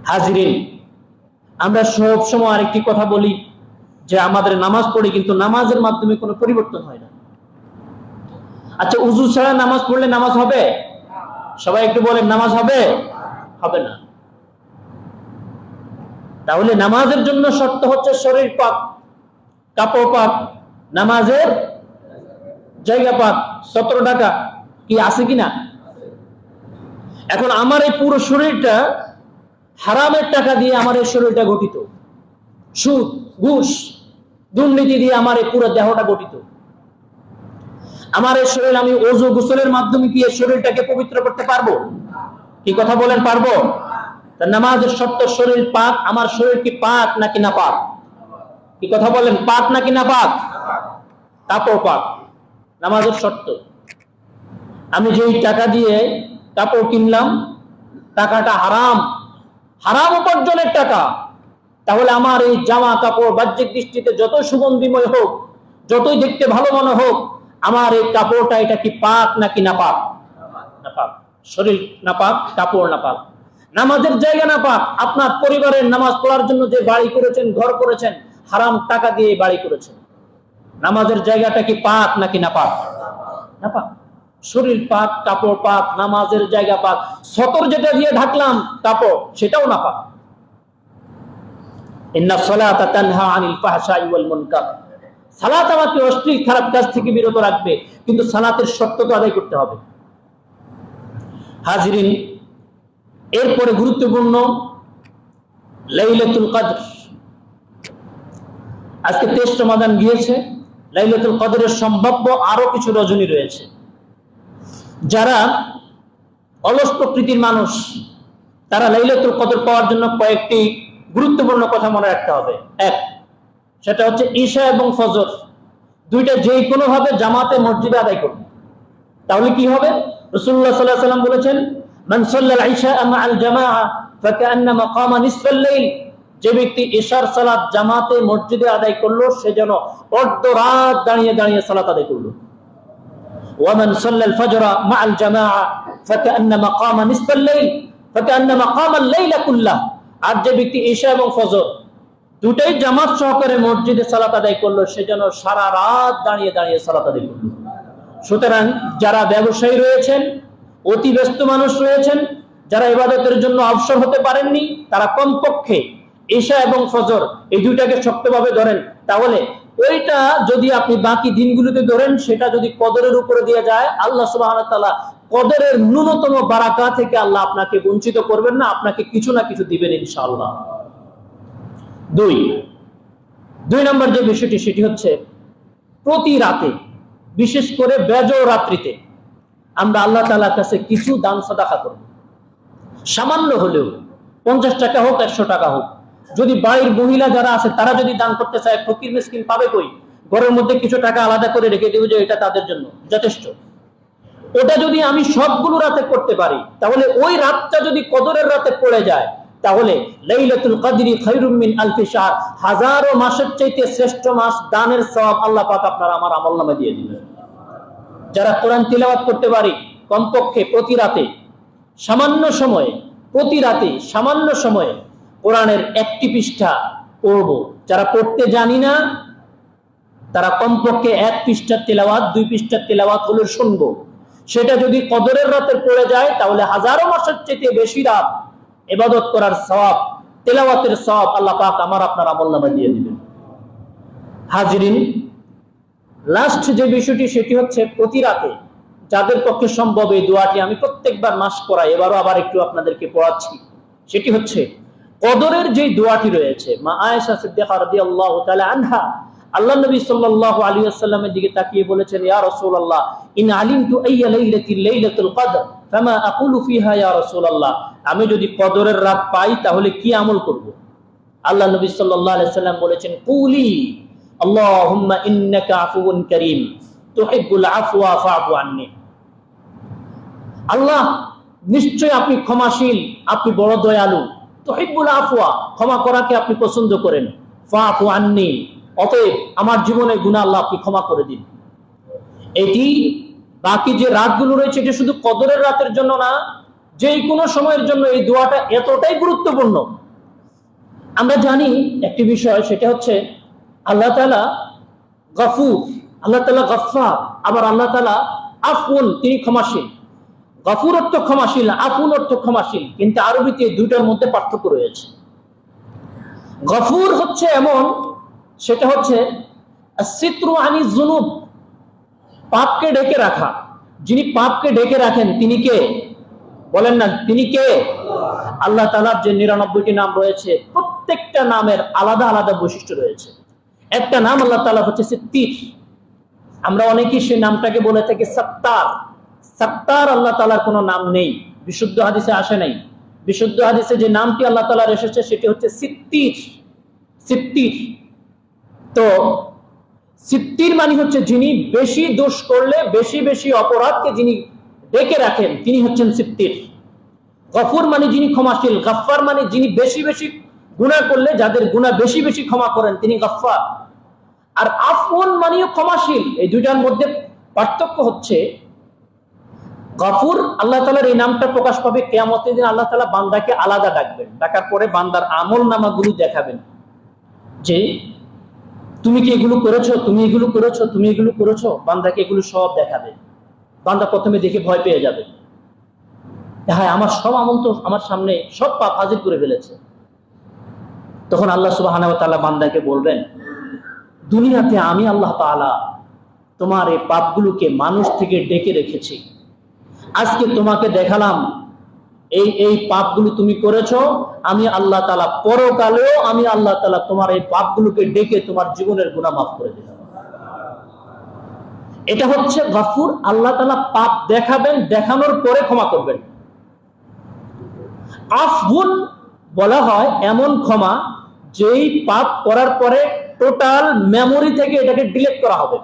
হাজিরিন, আমরা সব সময় আরেকটি কথা বলি যে আমাদের নামাজ পড়ি, কিন্তু নামাজের মাধ্যমে কোনো পরিবর্তন হয় না। আচ্ছা, উযু ছাড়া নামাজ পড়লে নামাজ হবে? সবাই একটু বলেন, নামাজ হবে? হবে না। তাহলে নামাজের জন্য শর্ত হচ্ছে শরীর পাক, কাপড় পাক, নামাজের জায়গা পাক। 17 টাকা কি আছে কিনা? এখন আমার এই পুরো শরীরটা হারামের টাকা দিয়ে আমার এই শরীরটা গঠিত, সুদ, ঘুষ, দুর্নীতি দিয়ে আমার এই পুরো দেহটা গঠিত। আমার এই শরীর আমি ওযু গোসলের মাধ্যমে কি এই শরীরটাকে পবিত্র করতে পারবো? কি কথা বলেন, পারবো? নামাজের শর্ত শরীর পাক। আমার শরীর কি পাক নাকি না পাক? কি কথা বলেন, পাক নাকি না পাক? কাপড় পাক, নামাজের শর্ত। আমি যেই টাকা দিয়ে কাপড় কিনলাম, টাকাটা হারাম, হারাম উপার্জনের টাকা, তাহলে আমার এই জামা কাপড় বাহ্যিক দৃষ্টিতে যত সুগন্ধিময় হোক, যতই দেখতে ভালো মনে হোক, আমার এই কাপড়টা এটা কি পাক নাকি না পাক? না পাক। শরীর না পাক, কাপড় না পাক, নামাজের জায়গা না পাক। আপনার পরিবারের নামাজ পড়ার জন্য যে বাড়ি করেছেন, ঘর করেছেন, হারাম টাকা দিয়ে বাড়ি করেছেন, নামাজের জায়গাটা কি পাক নাকি না পাক? না পাক। শরীর পাক, কাপড় পাক, নামাজের জায়গা পাক, সতর যেটা দিয়ে ঢাকলাম কাপড়, সেটাও না পাক। ইন্নাস সালাতা তানহা আনিল ফাহশাই ওয়াল মুনকার, সালাত আমাকে অশ্লীল খারাপ কাজ থেকে বিরত রাখবে, কিন্তু সালাতের শর্ত তো আদায় করতে হবে। হাজিরিন, এরপরে গুরুত্বপূর্ণ লাইলাতুল কদর। আজকে 23 রমাদান গিয়েছে, লাইলাতুল কদরের সম্ভাব্য আরো কিছু রজনী রয়েছে। যারা অলস প্রকৃতির মানুষ, তারা লাইলাতুল কদর পাওয়ার জন্য কয়েকটি গুরুত্বপূর্ণ কথা মনে রাখতে হবে। 1, সেটা হচ্ছে ঈশা এবং ফজর দুইটা যেই কোনো ভাবে জামাতে মসজিদে আদায় করবে। তাহলে কি হবে? রাসূলুল্লাহ সাল্লাল্লাহু আলাইহি ওয়াসাল্লাম বলেছেন, মান সাল্লাল ঈশা মা'আল জামাআ ফাকান্নামা কামা নিসফাল লাইল, যে ব্যক্তি ঈশার সালাত জামাতে মসজিদে আদায় করলো, সে যেন অর্ধ রাত দাঁড়িয়ে দাঁড়িয়ে সালাত আদায় করলো। ওয়া মান সাল্লাল ফজরা মা'আল জামাআ ফাকান্নামা কামা নিসফাল লাইল ফাকান্নামা কামাল লাইলা কুল্লাহ, আর যে ব্যক্তি ঈশা এবং ফজর দুটাই জামাত সহকারে মসজিদে সালাত আদায় করলো, সে যেন সারা রাত দাঁড়িয়ে দাঁড়িয়ে সালাত আদায় করলো। সুতরাং যারা ব্যবসায়ী রয়েছেন, অতি ব্যস্ত মানুষ রয়েছেন, যারা ইবাদতের জন্য অবসর হতে পারেননি, তারা কমপক্ষে ঈশা এবং ফজর এই দুইটাকে শক্তভাবে ধরেন। তাহলে ওইটা যদি আপনি বাকি দিনগুলোতে ধরেন, সেটা যদি কদরের উপরে দিয়ে যায়, আল্লাহ সুবহানাহু ওয়া তাআলা কদরের ন্যূনতম বারাকা থেকে আল্লাহ আপনাকে বঞ্চিত করবেন না, আপনাকে কিছু না কিছু দিবেন ইনশাআল্লাহ। 2 নম্বর যে বিষয়টি, সেটি হচ্ছে প্রতি রাতে, বিশেষ করে বেজর রাত্রিতে আমরা আল্লাহ তাআলার কাছে কিছু দান সাদাকা করব। সামান্য হলেও 50 টাকা হোক, 100 টাকা হোক। যদি বাড়ির মহিলা যারা আছে তারা যদি দান করতে চায়, ফকির মিসকিন পাবে কই? ঘরের মধ্যে কিছু টাকা আলাদা করে রেখে দেব, যে এটা তাদের জন্য যথেষ্ট। ওটা যদি আমি সবগুলো রাতে করতে পারি, তাহলে ওই রাতটা যদি কদরের রাতে পড়ে যায়, তাহলে লাইলাতুল কদরি খায়রুম মিন আলফি শাহর, হাজারো মাসের চাইতে শ্রেষ্ঠ মাস দানের সওয়াব আল্লাহ পাক আপনার আমার আমলনামে দিয়ে দিবেন। যারা কোরআন তিলাওয়াত করতে পারি কমপক্ষে প্রতি রাতে সামান্য সময়ে, প্রতি রাতে সামান্য সময়ে কোরআনের একটি পৃষ্ঠা পড়ব। যারা পড়তে জানি না তারা কমপক্ষে 1 পৃষ্ঠার তেলাওয়াত 2 পৃষ্ঠার তেলাওয়াত হলো শুনবো। সেটা যদি কদরের রাতে পড়ে যায় তাহলে হাজারো মাসের চাইতে বেশি রাত ইবাদত করার সওয়াব, তেলাওয়াতের সওয়াব আল্লাহ পাক আমার আপনার আমলনামে দিয়ে দিবেন। হাজিরিন, লাস্ট যে বিষয়টি সেটি হচ্ছে প্রতি রাতে যাদের পক্ষে সম্ভব এই দোয়াটি আমি প্রত্যেকবার মাস করাই, এবারও আবার একটু আপনাদেরকে পড়াচ্ছি। সেটি হচ্ছে কদরের যে দোয়াটি রয়েছে, মা আয়েশা সিদ্দিকা রাদিয়াল্লাহু তাআলা আনহা আল্লাহ নবী সাল্লাল্লাহু আলাইহি ওয়াসাল্লামের দিকে তাকিয়ে বলেছেন, ইয়া রাসূলুল্লাহ ইন আলিমতু আইয়া লাইলাতিল লাইলাতুল কদর ফামা আকুলু ফিহা ইয়া রাসূলুল্লাহ, আমি যদি কদরের রাত পাই তাহলে কি আমল করব? আল্লাহ নবী সাল্লাল্লাহু আলাইহি ওয়াসাল্লাম বলেছেন, কুলি আল্লাহুম্মা ইন্নাকা আফুউন কারীম তুহিব্বুল আফওয়া ফা'ফু আন্নি। আল্লাহ নিশ্চয় আপনি ক্ষমাশীল, আপনি বড় দয়ালু, তুহিব্বুল আফওয়া ক্ষমা করাকে আপনি পছন্দ করেন, ফা'ফু আন্নি অতএব আমার জীবনের গুনাহ আল্লাহ আপনি ক্ষমা করে দিন। এটি বাকি যে রাতগুলো রয়েছে এটা শুধু কদরের রাতের জন্য না, যে কোনো সময়ের জন্য এই দোয়াটা এতটাই গুরুত্বপূর্ণ। আমরা জানি একটি বিষয়, সেটা হচ্ছে আল্লাহ তাআলা গফুর, আল্লাহ তাআলা গফফার, আবার আল্লাহ তাআলা আফউন, তিনি ক্ষমাশীল। গফুর অর্থ ক্ষমাশীল, আফউন অর্থ ক্ষমাশীল, কিন্তু আরবিতে দুইটার মধ্যে পার্থক্য রয়েছে। গফুর হচ্ছে এমন, সেটা হচ্ছে সিত্রু আনি যুনুব, পাপকে ঢেকে রাখা। যিনি পাপকে ঢেকে রাখেন তিনি কে? বলেন না, তিনি কে? আল্লাহ তাআলার যে 99টি নাম রয়েছে প্রত্যেকটা নামের আলাদা আলাদা বৈশিষ্ট্য রয়েছে। একটা নাম আল্লাহ তাআলা হচ্ছে সিত্তির, আমরা অনেকেই সেই নামটাকে বলে থাকি সত্তার। সত্তার আল্লাহ তাআলার কোনো নাম নেই, বিশুদ্ধ হাদিসে আসে নাই। বিশুদ্ধ হাদিসে যে নামটি আল্লাহ তাআলার এসেছে সেটি হচ্ছে সিত্তির। সিত্তির তো সিত্তির মানে হচ্ছে যিনি বেশি দোষ করলে বেশি বেশি অপরাধকে যিনি ডেকে রাখেন তিনি হচ্ছেন সিত্তির। গফুর মানে যিনি ক্ষমাশীল, গফফার মানে যিনি বেশি বেশি গুনাহ করলে যাদের গুনাহ বেশি বেশি ক্ষমা করেন তিনি গফফার। আর আফউন মানেও ক্ষমাশীল। এই দুইটার মধ্যে পার্থক্য হচ্ছে গফুর আল্লাহ তাআলার এই নামটা প্রকাশ পাবে কিয়ামতের দিন। আল্লাহ তাআলা বান্দাকে আলাদা ডাকবেন, ডাকার পরে বান্দার আমলনামাগুলো দেখাবেন যে তুমি কি এগুলো করেছো, তুমি এগুলো করেছো, তুমি এগুলো করেছো। বান্দাকে এগুলো সব দেখাবে। বান্দা প্রথমে দেখে ভয় পেয়ে যাবে, হ্যাঁ আমার সব আমল তো আমার সামনে, সব পাপ হাজির করে ফেলেছে। তখন আল্লাহ সুবহানাহু ওয়া তাআলা বান্দাকে বলবেন, দুনিয়াতে আমি আল্লাহ তাআলা তোমার এই পাপগুলোকে মানুষ থেকে ডেকে রেখেছি, আজকে তোমাকে দেখালাম এই পাপগুলো তুমি করেছো। আমি আল্লাহ তাআলা পরকালেও আমি আল্লাহ তাআলা তোমার এই পাপগুলোকে ডেকে তোমার জীবনের গুনাহ মাফ করে দিলাম। এটা হচ্ছে গফুর। আল্লাহ তাআলা পাপ দেখাবেন, দেখানোর পরে ক্ষমা করবেন। আফউন বলা হয় এমন ক্ষমা যেই পাপ করার পরে টোটাল মেমোরি থেকে এটাকে ডিলিট করা হবে।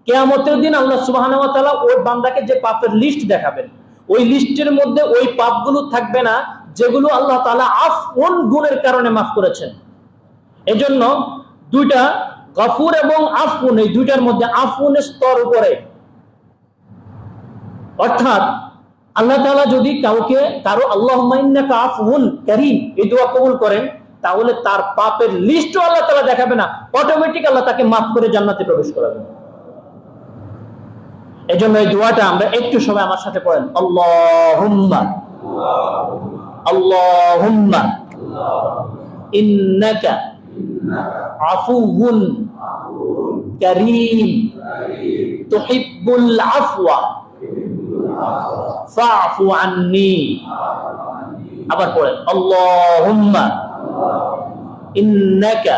কিয়ামতের দিন আল্লাহ সুবহানাহু ওয়া তাআলা ওই বান্দাকে যে পাপের লিস্ট দেখাবেন, ওই লিস্টের মধ্যে ওই পাপগুলো থাকবে না যেগুলো আল্লাহ তাআলা আফউন গুণের কারণে মাফ করেছেন। এজন্য দুইটা গফুর এবং আফউন, এই দুইটার মধ্যে আফউনের স্তর উপরে। অর্থাৎ আল্লাহ তাআলা যদি কারো আল্লাহুম্মা ইন্নাকা আফউন কারীম এই দোয়া কবুল করেন, তাহলে তার পাপের লিস্টও আল্লাহ তাআলা দেখাবে না, অটোমেটিক আল্লাহ তাকে মাফ করে জান্নাতে প্রবেশ করাবেন। এজন্য এই দোয়াটা আমরা একটু সবাই আমার সাথে পড়েন, আল্লাহুম্মা আল্লাহুম্মা ইন্নাকা আফুউন কারীম তুহিব্বুল আফওয়া ফা'ফু আন্নি। আবার পড়েন, আল্লাহুম্মা ইন্নাকা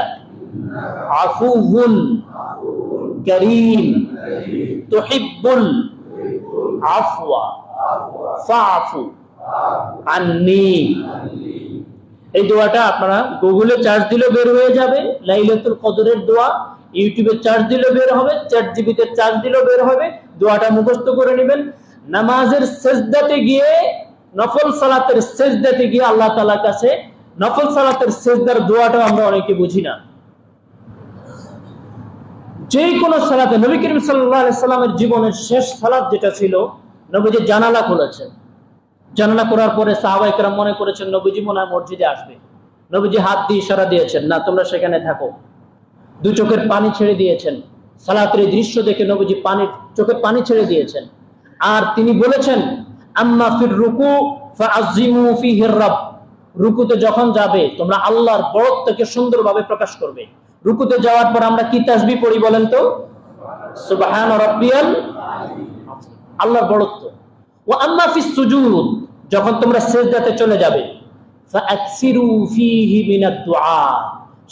আফুউন কারীম তুহিব্বুল আফওয়া ফা'ফু আন্নি। এই দোয়াটা আপনারা গুগলে সার্চ দিলে বের হয়ে যাবে, লাইলাতুল কদরের দোয়া। ইউটিউবে সার্চ দিলে বের হবে, চ্যাট জিপিতে সার্চ দিলে বের হবে। দোয়াটা মুখস্থ করে নেবেন। নামাজের সেজদাতে গিয়ে, নফল সালাতের সেজদাতে গিয়ে আল্লাহ তাআলার কাছে নফল সালাতের সেজদার দোয়াটা আমরা অনেকে বুঝি না। যে কোনো সালাতে নবী করিম সাল্লাল্লাহু আলাইহি সাল্লামের জীবনের শেষ সালাত যেটা ছিল, নবীজি জানালা খুলেছেন। জানালা করার পরে সাহাবায়ে কেরাম মনে করেছেন নবীজি মনে হয় মসজিদে আসবে। নবীজি হাত দিয়ে ইশারা দিয়েছেন, না তোমরা সেখানে থাকো। দুই চোখের পানি ছেড়ে দিয়েছেন। সালাতের এই দৃশ্য দেখে নবীজি চোখের পানি ছেড়ে দিয়েছেন। আর তিনি বলেছেন, আম্মা ফির রুকু ফাআযিমু ফিহি রাব, রুকুতে যখন যাবে তোমরা আল্লাহর বড়ত্বকে সুন্দরভাবে প্রকাশ করবে। রুকুতে যাওয়ার পর আমরা কি তাসবিহ পড়ি বলেন তো? সুবহান রাব্বিয়াল, আল্লাহর বড়ত্ব। ওয়া আম্মা ফিস সুজুদ, যখন তোমরা সিজদাতে চলে যাবে, ফাআকসিরু ফিহি মিনাদ দুআ,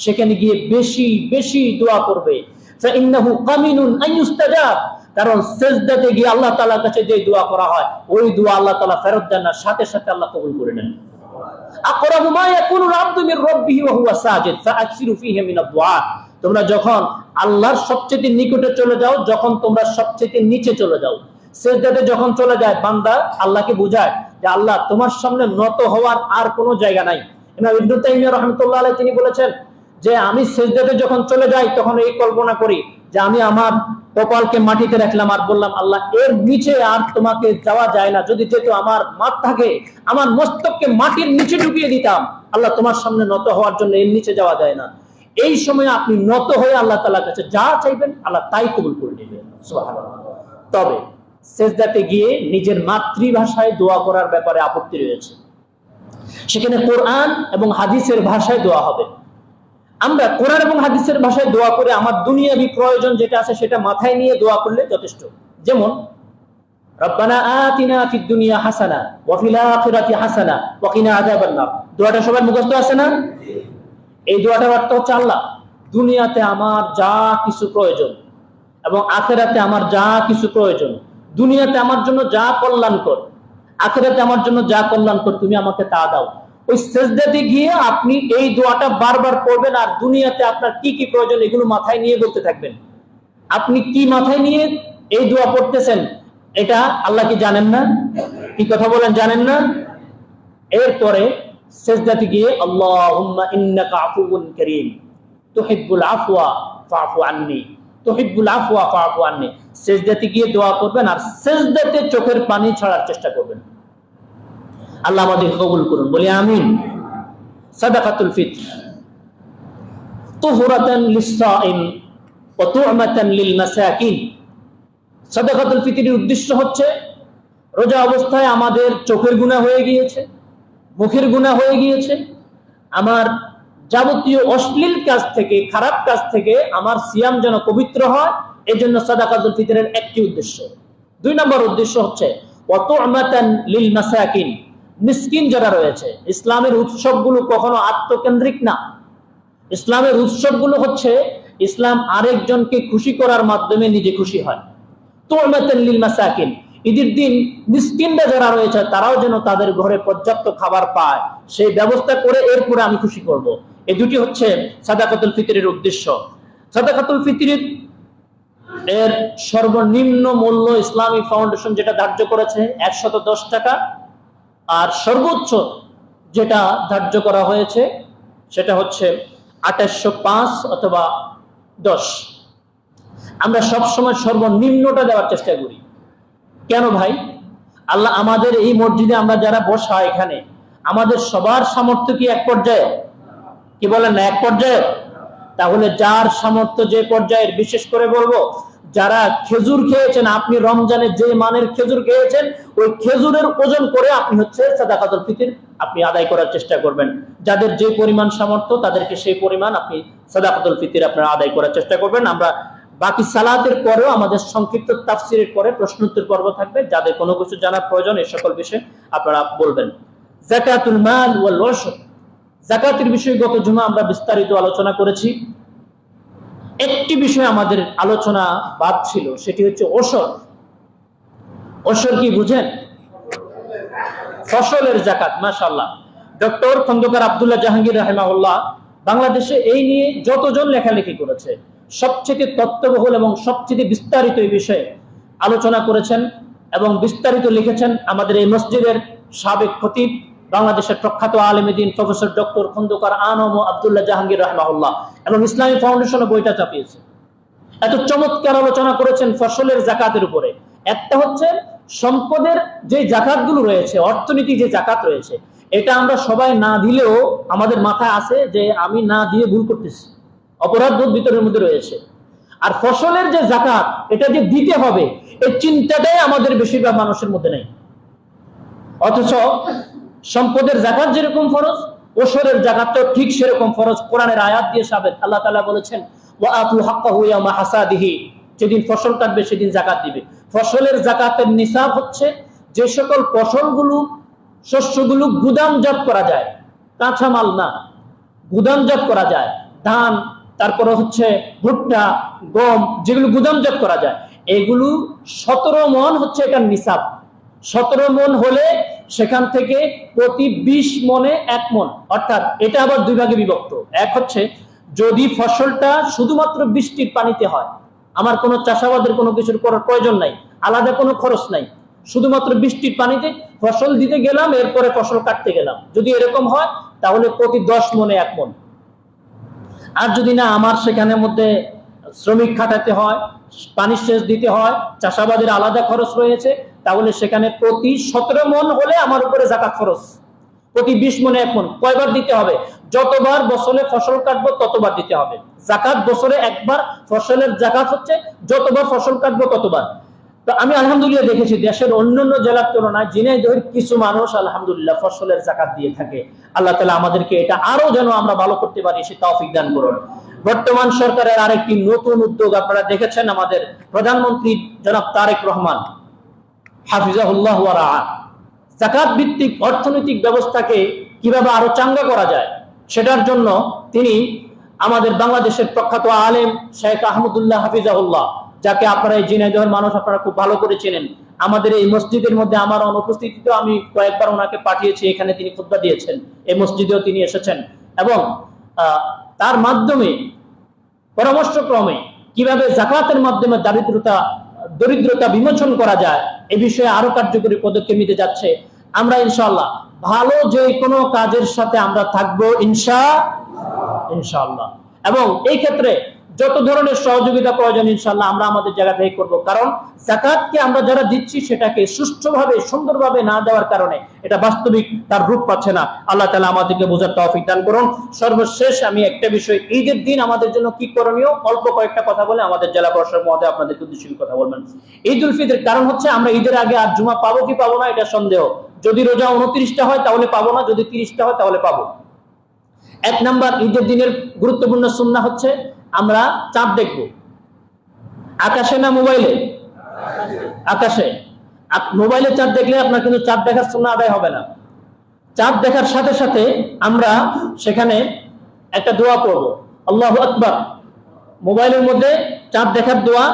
সেখানে গিয়ে বেশি বেশি দোয়া করবে। ফাইন্নাহু কামিনুন আন ইউস্তাজাব, কারণ সিজদাতে গিয়ে আল্লাহ তাআলার কাছে যে দোয়া করা হয় ওই দোয়া আল্লাহ তাআলা ফেরত দেন না, সাথে সাথে আল্লাহ কবুল করে নেন। আকরাবু মা ইয়াকুনুল আবদু মির রাব্বিহি ওয়া হুয়া সাজিদ ফাআকসিরু ফিহি মিনাদ দুআ, তোমরা যখন আল্লাহর সবচেয়ে নিকটে চলে যাও, যখন তোমরা সবচেয়ে নিচে চলে যাও, সিজদাতে যখন চলে যায় বান্দা আল্লাহকে বুঝায় যে আল্লাহ তোমার সামনে নত হওয়ার আর কোনো জায়গা নাই। ইমাম ইবনে তাইমিয়া রাহমাতুল্লাহ আলাইহি তিনি বলেছেন যে আমি সিজদাতে যখন চলে যাই তখন এই কল্পনা করি যে আমি আমার কপালকে মাটিতে রাখলাম আর বললাম আল্লাহ এর নিচে আর তোমাকে যাওয়া যায় না, যদি যেত আমার মাথাকে, আমার মস্তককে মাটির নিচে ঢুকিয়ে দিতাম, আল্লাহ তোমার সামনে নত হওয়ার জন্য এর নিচে যাওয়া যায় না। এই সময় আপনি নত হয়ে আল্লাহ তাআলার কাছে যা চাইবেন আল্লাহ তাই কবুল করে নেবেন। সুবহানাল্লাহ। তবে সিজদাতে গিয়ে নিজের মাতৃভাষায় দোয়া করার ব্যাপারে আপত্তি রয়েছে। সেখানে কোরআন এবং হাদিসের ভাষায় দোয়া হবে। আমরা কোরআন এবং হাদিসের ভাষায় দোয়া করে আমার দুনিয়াবি প্রয়োজন যেটা আছে সেটা মাথায় নিয়ে দোয়া করলে যথেষ্ট। যেমন রব্বানা আতিনা ফিদ দুনিয়া হাসানা ওয়া ফিল আখিরাতি হাসানা ওয়া কিনা আযাবান নার, দোয়াটা সবার মুখস্থ আছে না? এই দোয়াটার অর্থ হচ্ছে আল্লাহ দুনিয়াতে আমার যা কিছু প্রয়োজন এবং আখিরাতে আমার যা কিছু প্রয়োজন, দুনিয়াতে আমার জন্য যা কল্যাণকর, আখিরাতে আমার জন্য যা কল্যাণকর তুমি আমাকে তা দাও। ওই সিজদাতে গিয়ে আপনি এই দোয়াটা বারবার পড়বেন আর দুনিয়াতে আপনার কি কি প্রয়োজন এগুলো মাথায় নিয়ে বলতে থাকবেন। আপনি কি মাথায় নিয়ে এই দোয়া পড়তেছেন এটা আল্লাহ কি জানেন না? কি কথা বলেন, জানেন না? এরপরে সিজদাতে গিয়ে আল্লাহুম্মা ইন্নাকা আফুউন কারীম তুহিব্বুল আফওয়া ফাআফু আন্নী, তুহিব্বুল আফওয়া ফাআফু আন্নী, সিজদাতে গিয়ে দোয়া করবেন আর সিজদাতে চোখের পানি ছাড়ার চেষ্টা করবেন। আল্লাহ আমাদের কবুল করুন, বলি আমিন। সাদাকাতুল ফিতর তুহরাতান লিস-সাইম ওয়া তু'মাতান লিল মাসাকিন। সাদাকাতুল ফিতরের উদ্দেশ্য হচ্ছে রোজা অবস্থায় আমাদের চোখের গুনাহ হয়ে গিয়েছে, মুখের গুনাহ হয়ে গিয়েছে, আমার যাবতীয় অশ্লীল কাজ থেকে, খারাপ কাজ থেকে আমার সিয়াম যেন পবিত্র হয়, এজন্য সাদাকাতুল ফিতরের একটি উদ্দেশ্য। দুই নম্বর উদ্দেশ্য হচ্ছে ওয়া তু'মাতান লিল মাসাকিন, মিসকিন যারা রয়েছে। ইসলামের উৎসবগুলো কখনো আত্মকেন্দ্রিক না। ইসলামের উৎসবগুলো হচ্ছে ইসলাম আরেকজনকে খুশি করার মাধ্যমে নিজে খুশি হয়। তু'মাতান লিল মাসাকিন, ঈদের দিন মিসকিনরা যারা রয়েছে তারাও যেন তাদের ঘরে পর্যাপ্ত খাবার পায়, সেই ব্যবস্থা করে এরপরে আমি খুশি করব। এই দুটি হচ্ছে সাদাকাতুল ফিতরের উদ্দেশ্য। সাদাকাতুল ফিতরের এর সর্বনিম্ন মূল্য ইসলামী ফাউন্ডেশন যেটা ধার্য করেছে 110 টাকা, আর সর্বোচ্চ যেটা ধার্য করা হয়েছে সেটা হচ্ছে 2805 অথবা 10। আমরা সবসময় সর্বনিম্নটা দেওয়ার চেষ্টা করি। কেন ভাই? আল্লাহ আমাদের এই মসজিদে আমরা যারা বসা এখানে আমাদের সবার সামর্থ্য কি এক পর্যায়ে? কি বলেন না, এক পর্যায়ে? তাহলে যার সামর্থ্য যে পর্যায়ের, বিশেষ করে বলবো যারা খেজুর খেয়েছেন, আপনি রমজানে যে মানের খেজুর খেয়েছেন ওই খেজুরের ওজন করে আপনি হচ্ছে সাদাকাতুল ফিতর আপনি আদায় করার চেষ্টা করবেন। যাদের যে পরিমাণ সামর্থ্য তাদেরকে সেই পরিমাণ আপনি সাদাকাতুল ফিতর আপনারা আদায় করার চেষ্টা করবেন। আমরা বাকি সালাতের পরেও আমাদের সংক্ষিপ্ত তাফসিরের পরে প্রশ্নোত্তর পর্ব থাকবে, যাদের কোনো কিছু জানার প্রয়োজন এই সকল বিষয়ে আপনারা বলবেন। যাকাতুল মাল ওয়াল উশর, যাকাতের বিষয়ে গত জুমা আমরা বিস্তারিত আলোচনা করেছি। একটি বিষয় আমাদের আলোচনা বাদ ছিল, সেটি হচ্ছে ওশর। ওশর কি বুঝেন? ফসলের যাকাত। মাশাআল্লাহ, ডক্টর খন্দকার আব্দুল্লাহ জাহাঙ্গীর রাহিমাহুল্লাহ বাংলাদেশে এই নিয়ে যতজন লেখালেখি করেছে সবচেয়ে তত্ত্ববহুল এবং সবচেয়ে বিস্তারিত এই বিষয়ে আলোচনা করেছেন। এবং বিস্তারিত লিখেছেন আমাদের এই মসজিদের সাবেক খতিব, বাংলাদেশের প্রখ্যাত আলেম দ্বীন প্রফেসর ডক্টর খন্দকার আনম ও আব্দুল্লাহ জাহাঙ্গীর রাহমাহুল্লাহ, এবং ইসলামী ফাউন্ডেশন বইটা চাপিয়েছে। এত চমৎকার আলোচনা করেছেন ফসলের জাকাতের উপরে। একটা হচ্ছে সম্পদের যে জাকাতগুলো রয়েছে, অর্থনীতি যে জাকাত রয়েছে, এটা আমরা সবাই না দিলেও আমাদের মাথায় আছে যে আমি না দিয়ে ভুল করতেছি, অপরাধ বোধ ভিতরের মধ্যে রয়েছে। আর ফসলের যে জাকাত, এটা যে দিতে হবে, এই চিন্তাটাই আমাদের বেশিরভাগ মানুষের মধ্যে নেই। অথচ সম্পদের জাকাত যেরকম ফরজ, ওশরের জাকাতটাও ঠিক সেরকম ফরজ। কোরআনের আয়াত দিয়ে সাবেত। আল্লাহ তাআলা বলেছেন ওয়াআতু হাক্কাহু ইয়াওমা হাসাদিহি, যেদিন ফসল কাটবে সেদিন জাকাত দিবে। ফসলের জাকাতের নিসাব হচ্ছে যে সকল ফসলগুলো, শস্যগুলো গুদামজাত করা যায়, কাঁচা মাল না, গুদামজাত করা যায়, ধান, তারপরে হচ্ছে ভুট্টা, গম, যেগুলো গুদামজাত করা যায়, এগুলো 17 মণ হচ্ছে এটার নিসাব। 17 মণ হলে সেখান থেকে প্রতি 20 মণে 1 মণ, অর্থাৎ এটা আবার দুই ভাগে বিভক্ত। এক হচ্ছে যদি ফসলটা শুধুমাত্র বৃষ্টির পানিতে হয়, আমার কোনো চাষাবাদের কোনো কিছুর করার প্রয়োজন নাই, আলাদা কোনো খরচ নাই, শুধুমাত্র বৃষ্টির পানিতে ফসল দিতে গেলাম, এরপরে ফসল কাটতে গেলাম, যদি এরকম হয় তাহলে প্রতি 10 মণে 1 মণ। আর যদি না আমার সেখানে মধ্যে শ্রমিক খাটাতে হয়, পানি সেচ দিতে হয়, চাষাবাদের আলাদা খরচ রয়েছে, তাহলে সেখানে প্রতি 17 মণ হলে আমার উপরে জাকাত খরচ। প্রতি 20 মণে 1 মণ। কয়বার দিতে হবে? যতবার বছরে ফসল কাটবো ততবার দিতে হবে জাকাত। বছরে একবার ফসলের জাকাত হচ্ছে যতবার ফসল কাটবো ততবার। তো আমি আলহামদুলিল্লাহ দেখেছি দেশের অন্যান্য জেলার তুলনায় ঝিনাইদহের কিছু মানুষ আলহামদুলিল্লাহ ফসলের জাকাত দিয়ে থাকে। আল্লাহ তাআলা আমাদেরকে এটা আরো যেন আমরা ভালো করতে পারি সে তৌফিক দান করুন। বর্তমান সরকারের আরেকটি নতুন উদ্যোগ আপনারা দেখেছেন, আমাদের প্রধানমন্ত্রী জনাব তারেক রহমান হাফিজাহুল্লাহ ওয়া রাআ, জাকাত ভিত্তিক অর্থনৈতিক ব্যবস্থাকে কিভাবে আরো চাঙ্গা করা যায় সেটার জন্য তিনি আমাদের বাংলাদেশের প্রখ্যাত আলেম শেখ আহমদুল্লাহ হাফিজাহুল্লাহ, যাকে আপনারা এই ঝিনাইদহের মানুষ আপনারা খুব ভালো করে চেনেন, আমাদের এই মসজিদের মধ্যে আমার অনুপস্থিতিতেও আমি কয়েকবার ওনাকে পাঠিয়েছি, এখানে তিনি খুতবা দিয়েছেন, এই মসজিদেও তিনি এসেছেন, এবং তার মাধ্যমে পরামর্শক্রমে কিভাবে জাকাতের মাধ্যমে দরিদ্রতা বিমোচন করা যায় এ বিষয়ে আরো কার্যকরী পদক্ষেপ নিতে যাচ্ছে। আমরা ইনশাআল্লাহ ভালো যে কোনো কাজের সাথে আমরা থাকবো ইনশাআল্লাহ, এবং এই ক্ষেত্রে যত ধরনের সহযোগিতা প্রয়োজন ইনশাআল্লাহ আমরা আমাদের জায়গা থেকে করব। কারণ যাকাতকে আমরা যারা দিচ্ছি সেটাকে সুষ্ঠুভাবে সুন্দরভাবে না দেওয়ার কারণে এটা বাস্তবিক তার রূপ পাচ্ছে না। আল্লাহ তাআলা আমাদেরকে বোঝার তৌফিক দান করুন। সর্বশেষ আমি একটা বিষয়, ঈদের দিন আমাদের জন্য কি করণীয় অল্প কয়েকটা কথা বলে আমাদের জেলা প্রশাসক মহোদয় আপনাদেরকে উদ্দেশ্যে কথা বলবেন। ঈদ উল ফিতর, কারণ হচ্ছে আমরা ঈদের আগে আর জুমা পাবো কি পাবো না এটা সন্দেহ। যদি রোজা 29টা হয় তাহলে পাবো না, যদি 30টা হয় তাহলে পাবো। এক নাম্বার, ঈদের দিনের গুরুত্বপূর্ণ সুন্নাহ হচ্ছে আমরা চাঁদ দেখব। আকাশে না মোবাইলে? আকাশে। মোবাইলে চাঁদ দেখলে আপনার কিন্তু চাঁদ দেখার সুন্নাহ আদায় হবে না। চাঁদ দেখার সাথে সাথে আমরা সেখানে একটা দোয়া পড়ব, আল্লাহু আকবার। মোবাইলের মধ্যে চাঁদ দেখার দোয়া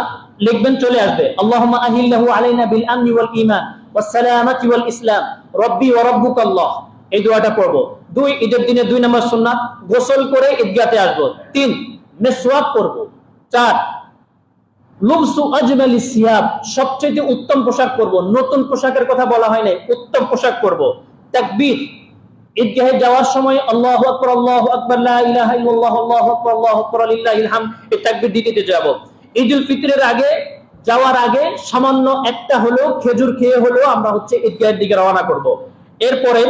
লিখবেন, চলে আসবে, আল্লাহুম্মা আহিল্লাহু আলাইনা বিল আমনি ওয়াল ঈমান ওয়াস সালামাতি ওয়াল ইসলাম রব্বি ওয়া রাব্বুকাল্লাহ। এই দোয়াটা পড়ব। 2, ঈদের দিনে 2 নম্বর সুন্নাত, গোসল করে ঈদগাহে আসব। 3, মিসওয়াক করব। 4, লুবসু আজমালি সিয়াব, সবচেয়ে উত্তম পোশাক পরব। নতুন পোশাকের কথা বলা হয় নাই, উত্তম পোশাক পরব। তাকবীর, ঈদগাহে যাওয়ার সময় আল্লাহু আকবার লা ইলাহা ইল্লাল্লাহ আল্লাহু আকবার লিল্লাহিল হামদ, এই তাকবীর দিতে যাব। ঈদুল ফিতরের আগে যাওয়ার আগে সামান্য একটা হলো খেজুর খেয়ে হলো আমরা হচ্ছে ঈদগাহের দিকে রওনা করব। এরপরে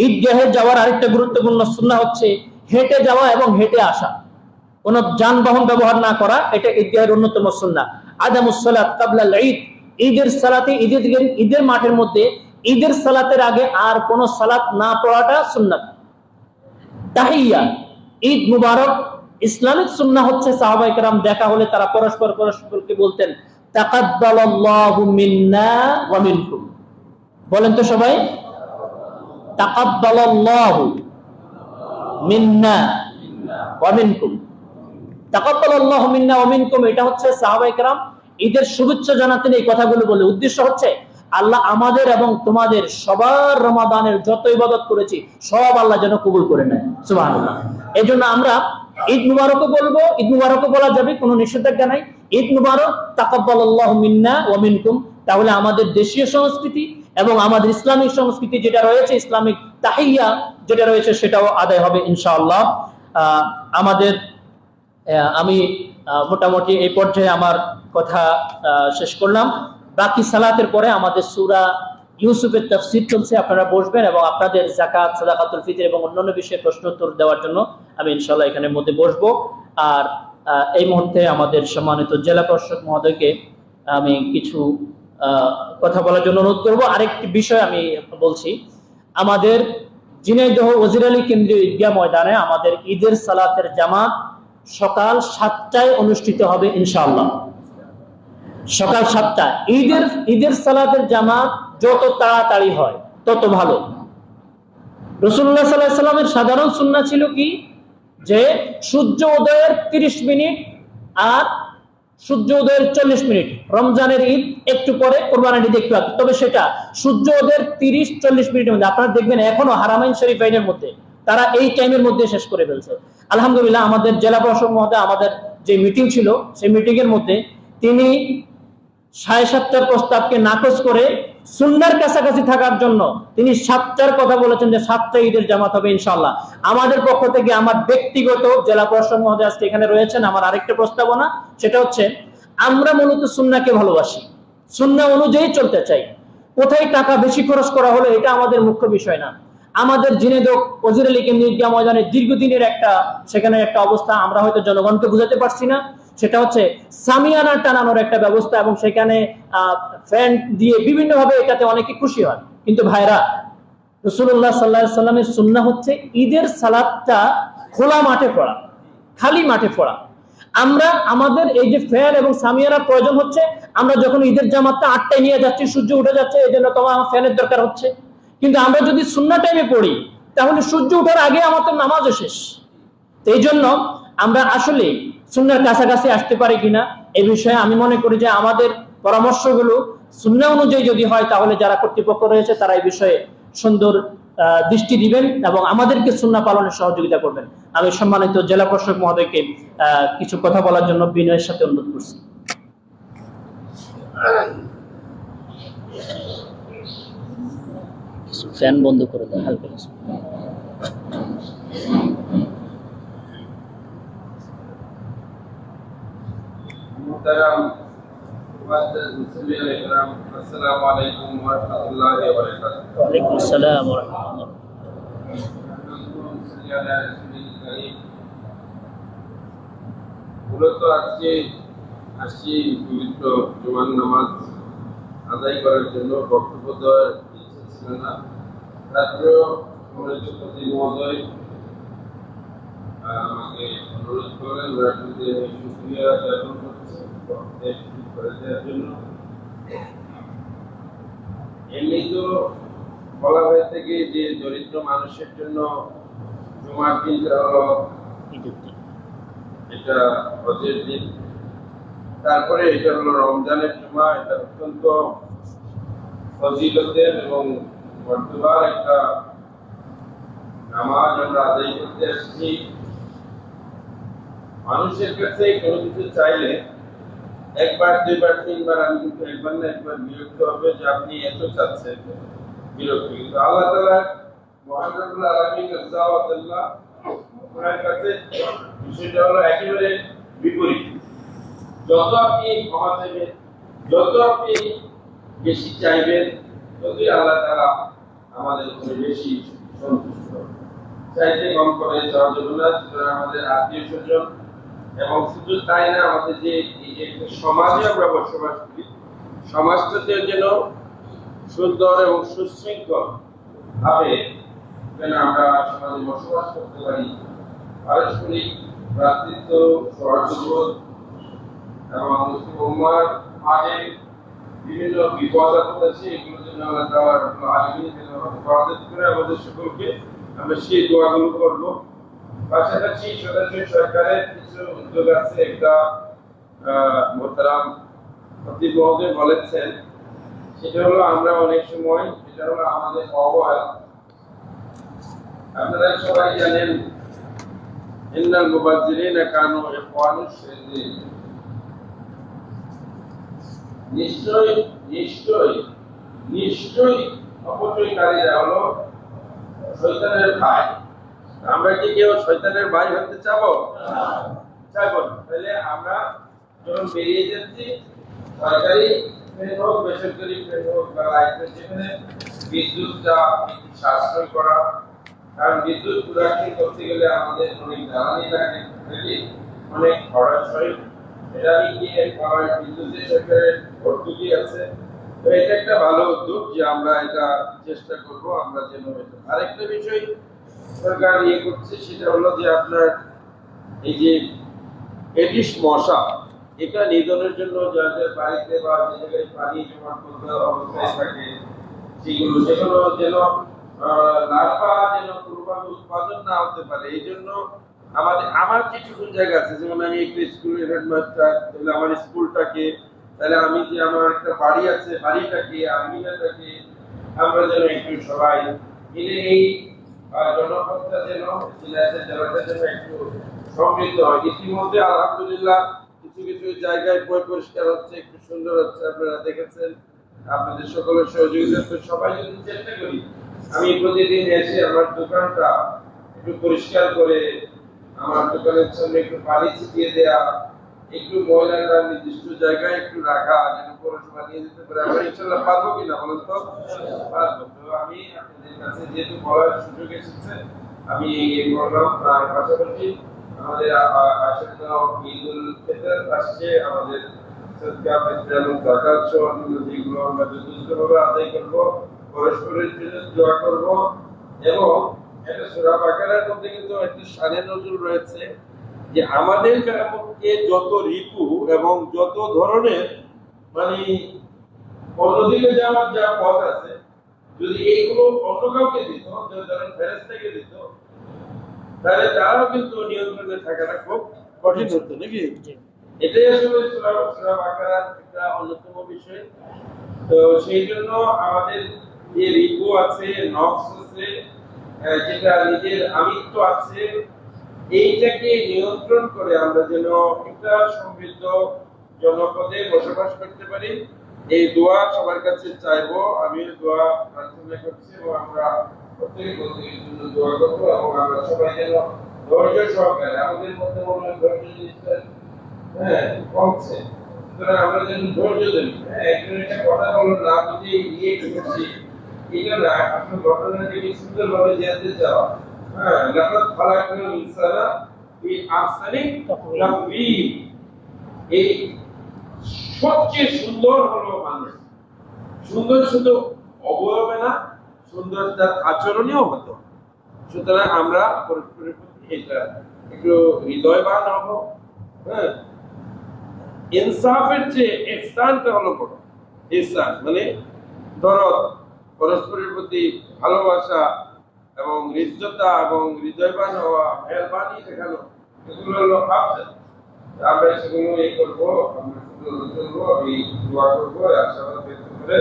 ঈদগাহে যাওয়ার আরেকটা গুরুত্বপূর্ণ সুন্নাহ হচ্ছে হেঁটে যাওয়া এবং হেঁটে আসা, কোন যানবাহন ব্যবহার না করা, এটা ঈদগাহের অন্যতম সুন্নাহ। আদামুস সালাত ক্বাবলাল ঈদ, ঈদের সালাতে ঈদের মাঠের মধ্যে ঈদের সালাতের আগে আর কোন সালাত না পড়াটা সুন্নাত। তাহিয়া, ঈদ মুবারক, ইসলামিক সুন্নাহ হচ্ছে সাহাবায়ে কেরাম দেখা হলে তারা পরস্পরকে বলতেন তাকাব্বালাল্লাহু মিন্না ওয়া মিনকুম। বলেন তো সবাই, তাকাব্বালাল্লাহু মিন্না ওয়া মিনকুম। তাকাব্বালাল্লাহু মিন্না ওয়া মিনকুম, এটা হচ্ছে সাহাবায়ে কেরাম ঈদের শুভেচ্ছা জানাতেন এই কথাগুলো বলে। উদ্দেশ্য হচ্ছে আল্লাহ আমাদের এবং তোমাদের সবার রমাদানের যত ইবাদত করেছি সব আল্লাহ যেন কবুল করে নেয়। সুবহানাল্লাহ। এজন্য আমরা ঈদ মুবারকও বলবো, ঈদ মুবারকও বলা যাবে, কোনো নিষেধাজ্ঞা নাই। ঈদ মুবারক, তাকাব্বালাল্লাহু মিন্না ওয়া মিনকুম, তাহলে আমাদের দেশীয় সংস্কৃতি এবং আমাদের ইসলামিক সংস্কৃতি যেটা রয়েছে, ইসলামিক তাহিয়া যেটা রয়েছে, সেটাও আদায় হবে ইনশাআল্লাহ। আমি মোটামুটি এই পর্যায়ে আমার কথা শেষ করলাম। বাকি সালাতের পরে আমাদের সূরা ইউসুফের তাফসীর চলছে, আপনারা বসবেন এবং আপনাদের যাকাত, সাদাকাতুল ফিতর এবং অন্যান্য বিষয়ে প্রশ্ন উত্তর দেওয়ার জন্য আমি ইনশাআল্লাহ এখানের মধ্যে বসবো। আর এই মুহূর্তে আমাদের সম্মানিত জেলা প্রশাসক মহোদয়কে আমি কিছু কথা বলার জন্য অনুরোধ করব। আরেকটি বিষয় আমি বলছি, আমাদের ঝিনাইদহ ওজির আলী কেন্দ্রীয় ঈদগাহ ময়দানে আমাদের ঈদের সালাতের জামাত সকাল 7টায় অনুষ্ঠিত হবে ইনশাআল্লাহ। সকাল 7টা। ঈদের সালাতের জামাত যত তাড়াতাড়ি হয় তত ভালো। রাসূলুল্লাহ সাল্লাল্লাহু আলাইহি ওয়াসাল্লামের সাধারণ সুন্নাহ ছিল কি, যে সূর্য উদয়ের 30 মিনিট আর সূর্য উদয়ের 40 মিনিট, রমজানের ঈদ একটু পরে, কুরবানির ঈদ একটু আগে, তবে সেটা সূর্য উদয়ের 30-40 মিনিটের মধ্যে। আপনারা দেখবেন এখনো হারামাইন শরীফাইনের মধ্যে তারা এই টাইমের মধ্যে শেষ করে ফেলছে। আলহামদুলিল্লাহ, আমাদের জেলা প্রশাসক মহোদয় আমাদের যে মিটিং ছিল, সেই মিটিং এর মধ্যে তিনি 7:30টার প্রস্তাবকে নাকচ করে সুন্নাহর কাছাকাছি থাকার জন্য তিনি 7টার কথা বলেছেন, যে 7টা ঈদের জামাত হবে ইনশাআল্লাহ। আমাদের পক্ষ থেকে আমার ব্যক্তিগত, জেলা প্রশাসক মহোদয় আজকে এখানে রয়েছেন, আমার আরেকটা প্রস্তাবনা, সেটা হচ্ছে আমরা মূলত সুন্নাহকে ভালোবাসি, সুন্নাহ অনুযায়ী চলতে চাই। কোথায় টাকা বেশি খরচ করা হলো এটা আমাদের মুখ্য বিষয় না। আমাদের ঝিনাইদহ ওজির আলী কেন্দ্রীয় ঈদগাহ ময়দানে দীর্ঘদিনের সেখানে একটা অবস্থা আমরা হয়তো জনগণকে বুঝাতে পারছি না, সেটা হচ্ছে সামিয়ানা টানানোর একটা ব্যবস্থা, এবং সেখানে ফ্যান দিয়ে বিভিন্ন ভাবে এটাতে অনেকে খুশি হয়। কিন্তু ভাইরা, রাসূলুল্লাহ সাল্লাল্লাহু আলাইহি ওয়াসাল্লামের সুন্নাহ হচ্ছে ঈদের সালাতটা খোলা মাঠে পড়া, খালি মাঠে পড়া। আমাদের এই যে ফ্যান এবং সামিয়ানার প্রয়োজন হচ্ছে, আমরা যখন ঈদের জামাতটা 8টায় নিয়ে যাচ্ছি, সূর্য উঠে যাচ্ছে, এই জন্য তোমার ফ্যানের দরকার হচ্ছে। কিন্তু আমরা যদি সুন্নাহ টাইমে পড়ি, তাহলে সূর্য ওঠার আগে আমাদের নামাজও শেষ। এই জন্য আমরা আসলে সুন্নাহর কাছাকাছি আসতে পারি কিনা এই বিষয়ে আমি মনে করি যে আমাদের পরামর্শগুলো সুন্নাহ অনুযায়ী যদি হয়, তাহলে যারা কর্তৃপক্ষ রয়েছে তারা এই বিষয়ে সুন্দর দৃষ্টি দিবেন এবং আমাদেরকে সুন্নাহ পালনে সহযোগিতা করবেন। আমি সম্মানিত জেলা প্রশাসক মহোদয়কে কিছু কথা বলার জন্য বিনয়ের সাথে অনুরোধ করছি। ফ্যান বন্ধ করে দেন হালকা। আসসালামু আলাইকুম ওয়া রাহমাতুল্লাহি ওয়া বারাকাতুহু। ওয়া আলাইকুম আসসালাম ওয়া রাহমাতুল্লাহ। মূলত আজকে আসছি পবিত্র জুমার নামাজ আদায় করার জন্য, বক্তব্য দেওয়ার ইচ্ছা ছিল না। তারপরেও প্রতি মহোদয় আমাকে অনুরোধ করেন, শুকরিয়া জ্ঞাপন করছি করে দেওয়ার জন্য। এমনি তো বলা হয়ে থাকে যে দরিদ্র মানুষের জন্য জুমার দিনটা হলো এটা হজের দিন, তারপরে এটা হলো রমজানের জুমা। এটা অত্যন্ত ফজিলতের এবং বর্তমান একটা নামাজ আমরা আদায় করতে আসছি। মানুষের কাছে কোনো কিছু চাইলে একবার, দুইবার, তিনবার, আমি কিন্তু একবার না একবার বিরক্ত হবে যে আপনি এত চাচ্ছেন, বিরক্ত। কিন্তু আল্লাহ তাআলা মহান রব্বুল আলামিন আল্লাহ ওনার কাছে বিষয়টা হলো একেবারে বিপরীত। যত আপনি ক্ষমা চাইবেন, যত আপনি বেশি চাইবেন, ততই আল্লাহ তাআলা আমাদের উপরে বেশি সন্তুষ্ট হবে। চাইতে কম করে চাওয়া যাবে না। আমাদের আত্মীয় স্বজন এবং শুধু তাই না, আমাদের যে সমাজে আমরা বসবাস করি, সমাজটাতে যেন সুন্দর এবং সুশৃঙ্খল ভাবে যেন আমরা সমাজে বসবাস করতে পারি। পারস্পরিক ভ্রাতৃত্ব, সহযোগিতা এবং মুসলিম উম্মাহর মাঝে বিভিন্ন বিপদ আপদ আছে, এগুলো যেন আল্লাহ তাআলা আলামিন যেন হেফাজত করে আমাদের সকলকে। আমরা সেই দোয়াগুলো করবো। পাশাপাশি সরাসরি সরকারের কিছু উদ্যোগ আছে। একটা মোহতারাম খতিব মহোদয় বলেছেন, সেটা হলো আমরা অনেক সময়, এটা হলো আমাদের অবহেলা। আপনারা সবাই জানেন, ইন্নাল মুবাজ্জিরিনা কানু ইখওয়ানুশ শায়াতিন। নিশ্চয়ই নিশ্চয়ই নিশ্চয়ই অপচয়কারীরা হলো শয়তানের ভাই। আমরা কি কেউ শয়তানের ভাই হতে চাবো? চাইবো না। তাহলে আমরা যখন বেরিয়ে যাচ্ছি, সরকারি ট্রেন হোক, বেসরকারি ট্রেন হোক বা লাইফের, যেখানে বিদ্যুৎটা সাশ্রয় করা, কারণ বিদ্যুৎ প্রোডাকশন করতে গেলে আমাদের অনেক জ্বালানি লাগে, নাকি অনেক খরচ হয়। এটা নিয়ে বিদ্যুতের সরকারের ভর্তুকি আছে। তো এটা একটা ভালো উদ্যোগ যে আমরা এটা চেষ্টা করব আমরা যেন। আরেকটা বিষয় সরকার করছে, সেটা হলো যে আপনার এই যে এডিস মশা, এটা নিধনের জন্য যাদের বাড়িতে বা যে জায়গায় পানি জমাট অবস্থায় থাকে সেগুলো যেন লার্ভা যেন কোনোভাবে উৎপাদন না হতে পারে। এই জন্য আমার কিছু জায়গা আছে, যেমন আমি একটা স্কুলের হেডমাস্টার, তাহলে আমার স্কুলটাকে, তাহলে আমি যে আমার একটা বাড়ি আছে, বাড়িটাকে আঙিনাটাকে আমরা যেন একটু সবাই মিলে এই জনপদটা যেন জেলাটা যেন একটু সমৃদ্ধ হয়। ইতিমধ্যে আলহামদুলিল্লাহ কিছু জায়গায় পরিষ্কার হচ্ছে, একটু সুন্দর হচ্ছে, আপনারা দেখেছেন। আপনাদের সকলের সহযোগিতা, সবাই যদি চেষ্টা করি, আমি প্রতিদিন এসে আমার দোকানটা একটু পরিষ্কার করে, আমার দোকানের সামনে একটু পানি ছিটিয়ে দেয়া, একটু ময়লাটা নির্দিষ্ট জায়গায় একটু রাখা, যেন পৌরসভা নিয়ে যেতে পারে, আমরা ইনশাল্লাহ পারবো কিনা বলেন তো? পারবো। তো আমি আপনাদের কাছে যেহেতু বলার সুযোগ এসেছে, আমি বললাম। তার পাশাপাশি আমাদের আসন্ন ঈদুল ফিতর আসছে, আমাদের সদকা ফিতর এবং যাকাত সহ যেগুলো আমরা যথাযথভাবে আদায় করবো, পরস্পরের জন্য দোয়া করবো। এবং একটা সূরা বাকারার মধ্যে কিন্তু একটা শানে নজুল রয়েছে যে আমাদের মধ্যে যত রিপু এবং যত ধরনের মানে অন্যদিকে যাওয়ার যা পথ আছে, যদি এইগুলো অন্য কাউকে দিত, ধরেন ফেরেশতাকে দিত, তাহলে তারাও কিন্তু নিয়ন্ত্রণে থাকাটা খুব কঠিন হতো, নাকি? এটাই আসলে সূরা বাকারার একটা অন্যতম বিষয়। তো সেই জন্য আমাদের যে রিপু আছে, নফস আছে, যেটা নিজের আমিত্ব আছে, এইটাকে নিয়ন্ত্রণ করে আমরা যেন একটা সমৃদ্ধ জনপদে বসবাস করতে পারি। এই দোয়া সবার কাছে চাইবো, আমি দোয়া প্রার্থনা করছি এবং আমরা প্রত্যেকে প্রত্যেকের জন্য দোয়া করবো। এবং আমরা সবাই যেন ধৈর্য সহকারে, আমাদের মধ্যে মনে হয় ধৈর্য জিনিসটা কমছে, সুতরাং আমরা যেন ধৈর্য ধরি। একজন একটা কথা বলো না বুঝে করছি, এটা না, আসলে ঘটনাটাকে সুন্দরভাবে জানতে চাওয়া। লাকাদ খালাকনাল ইনসানা ফি আহসানি তাকওয়িম। এই সবচেয়ে সুন্দর হলো মানুষ। সুন্দর শুধু অবয়বে না, সুন্দর তার আচরণেও হতো। সুতরাং আমরা পরস্পরের প্রতি এটা একটু হৃদয়বান হবো। ইনসাফের চেয়ে ইহসানটা হলো বড়। ইহসান মানে দরদ, পরস্পরের প্রতি ভালোবাসা এবং হৃদ্যতা এবং হৃদয়বান হওয়া, মেহরবানি দেখানো, এগুলো হলো আফজাল। আমরা সেগুলো করবো, আমরা সেগুলো চলবো, এই দোয়া করবো, আশাবাদ ব্যক্ত করে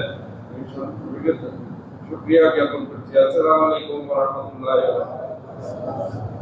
শুকরিয়া জ্ঞাপন করছি। আসসালামু আলাইকুম ওয়া রাহমাতুল্লাহি ওয়া বারাকাতুহু।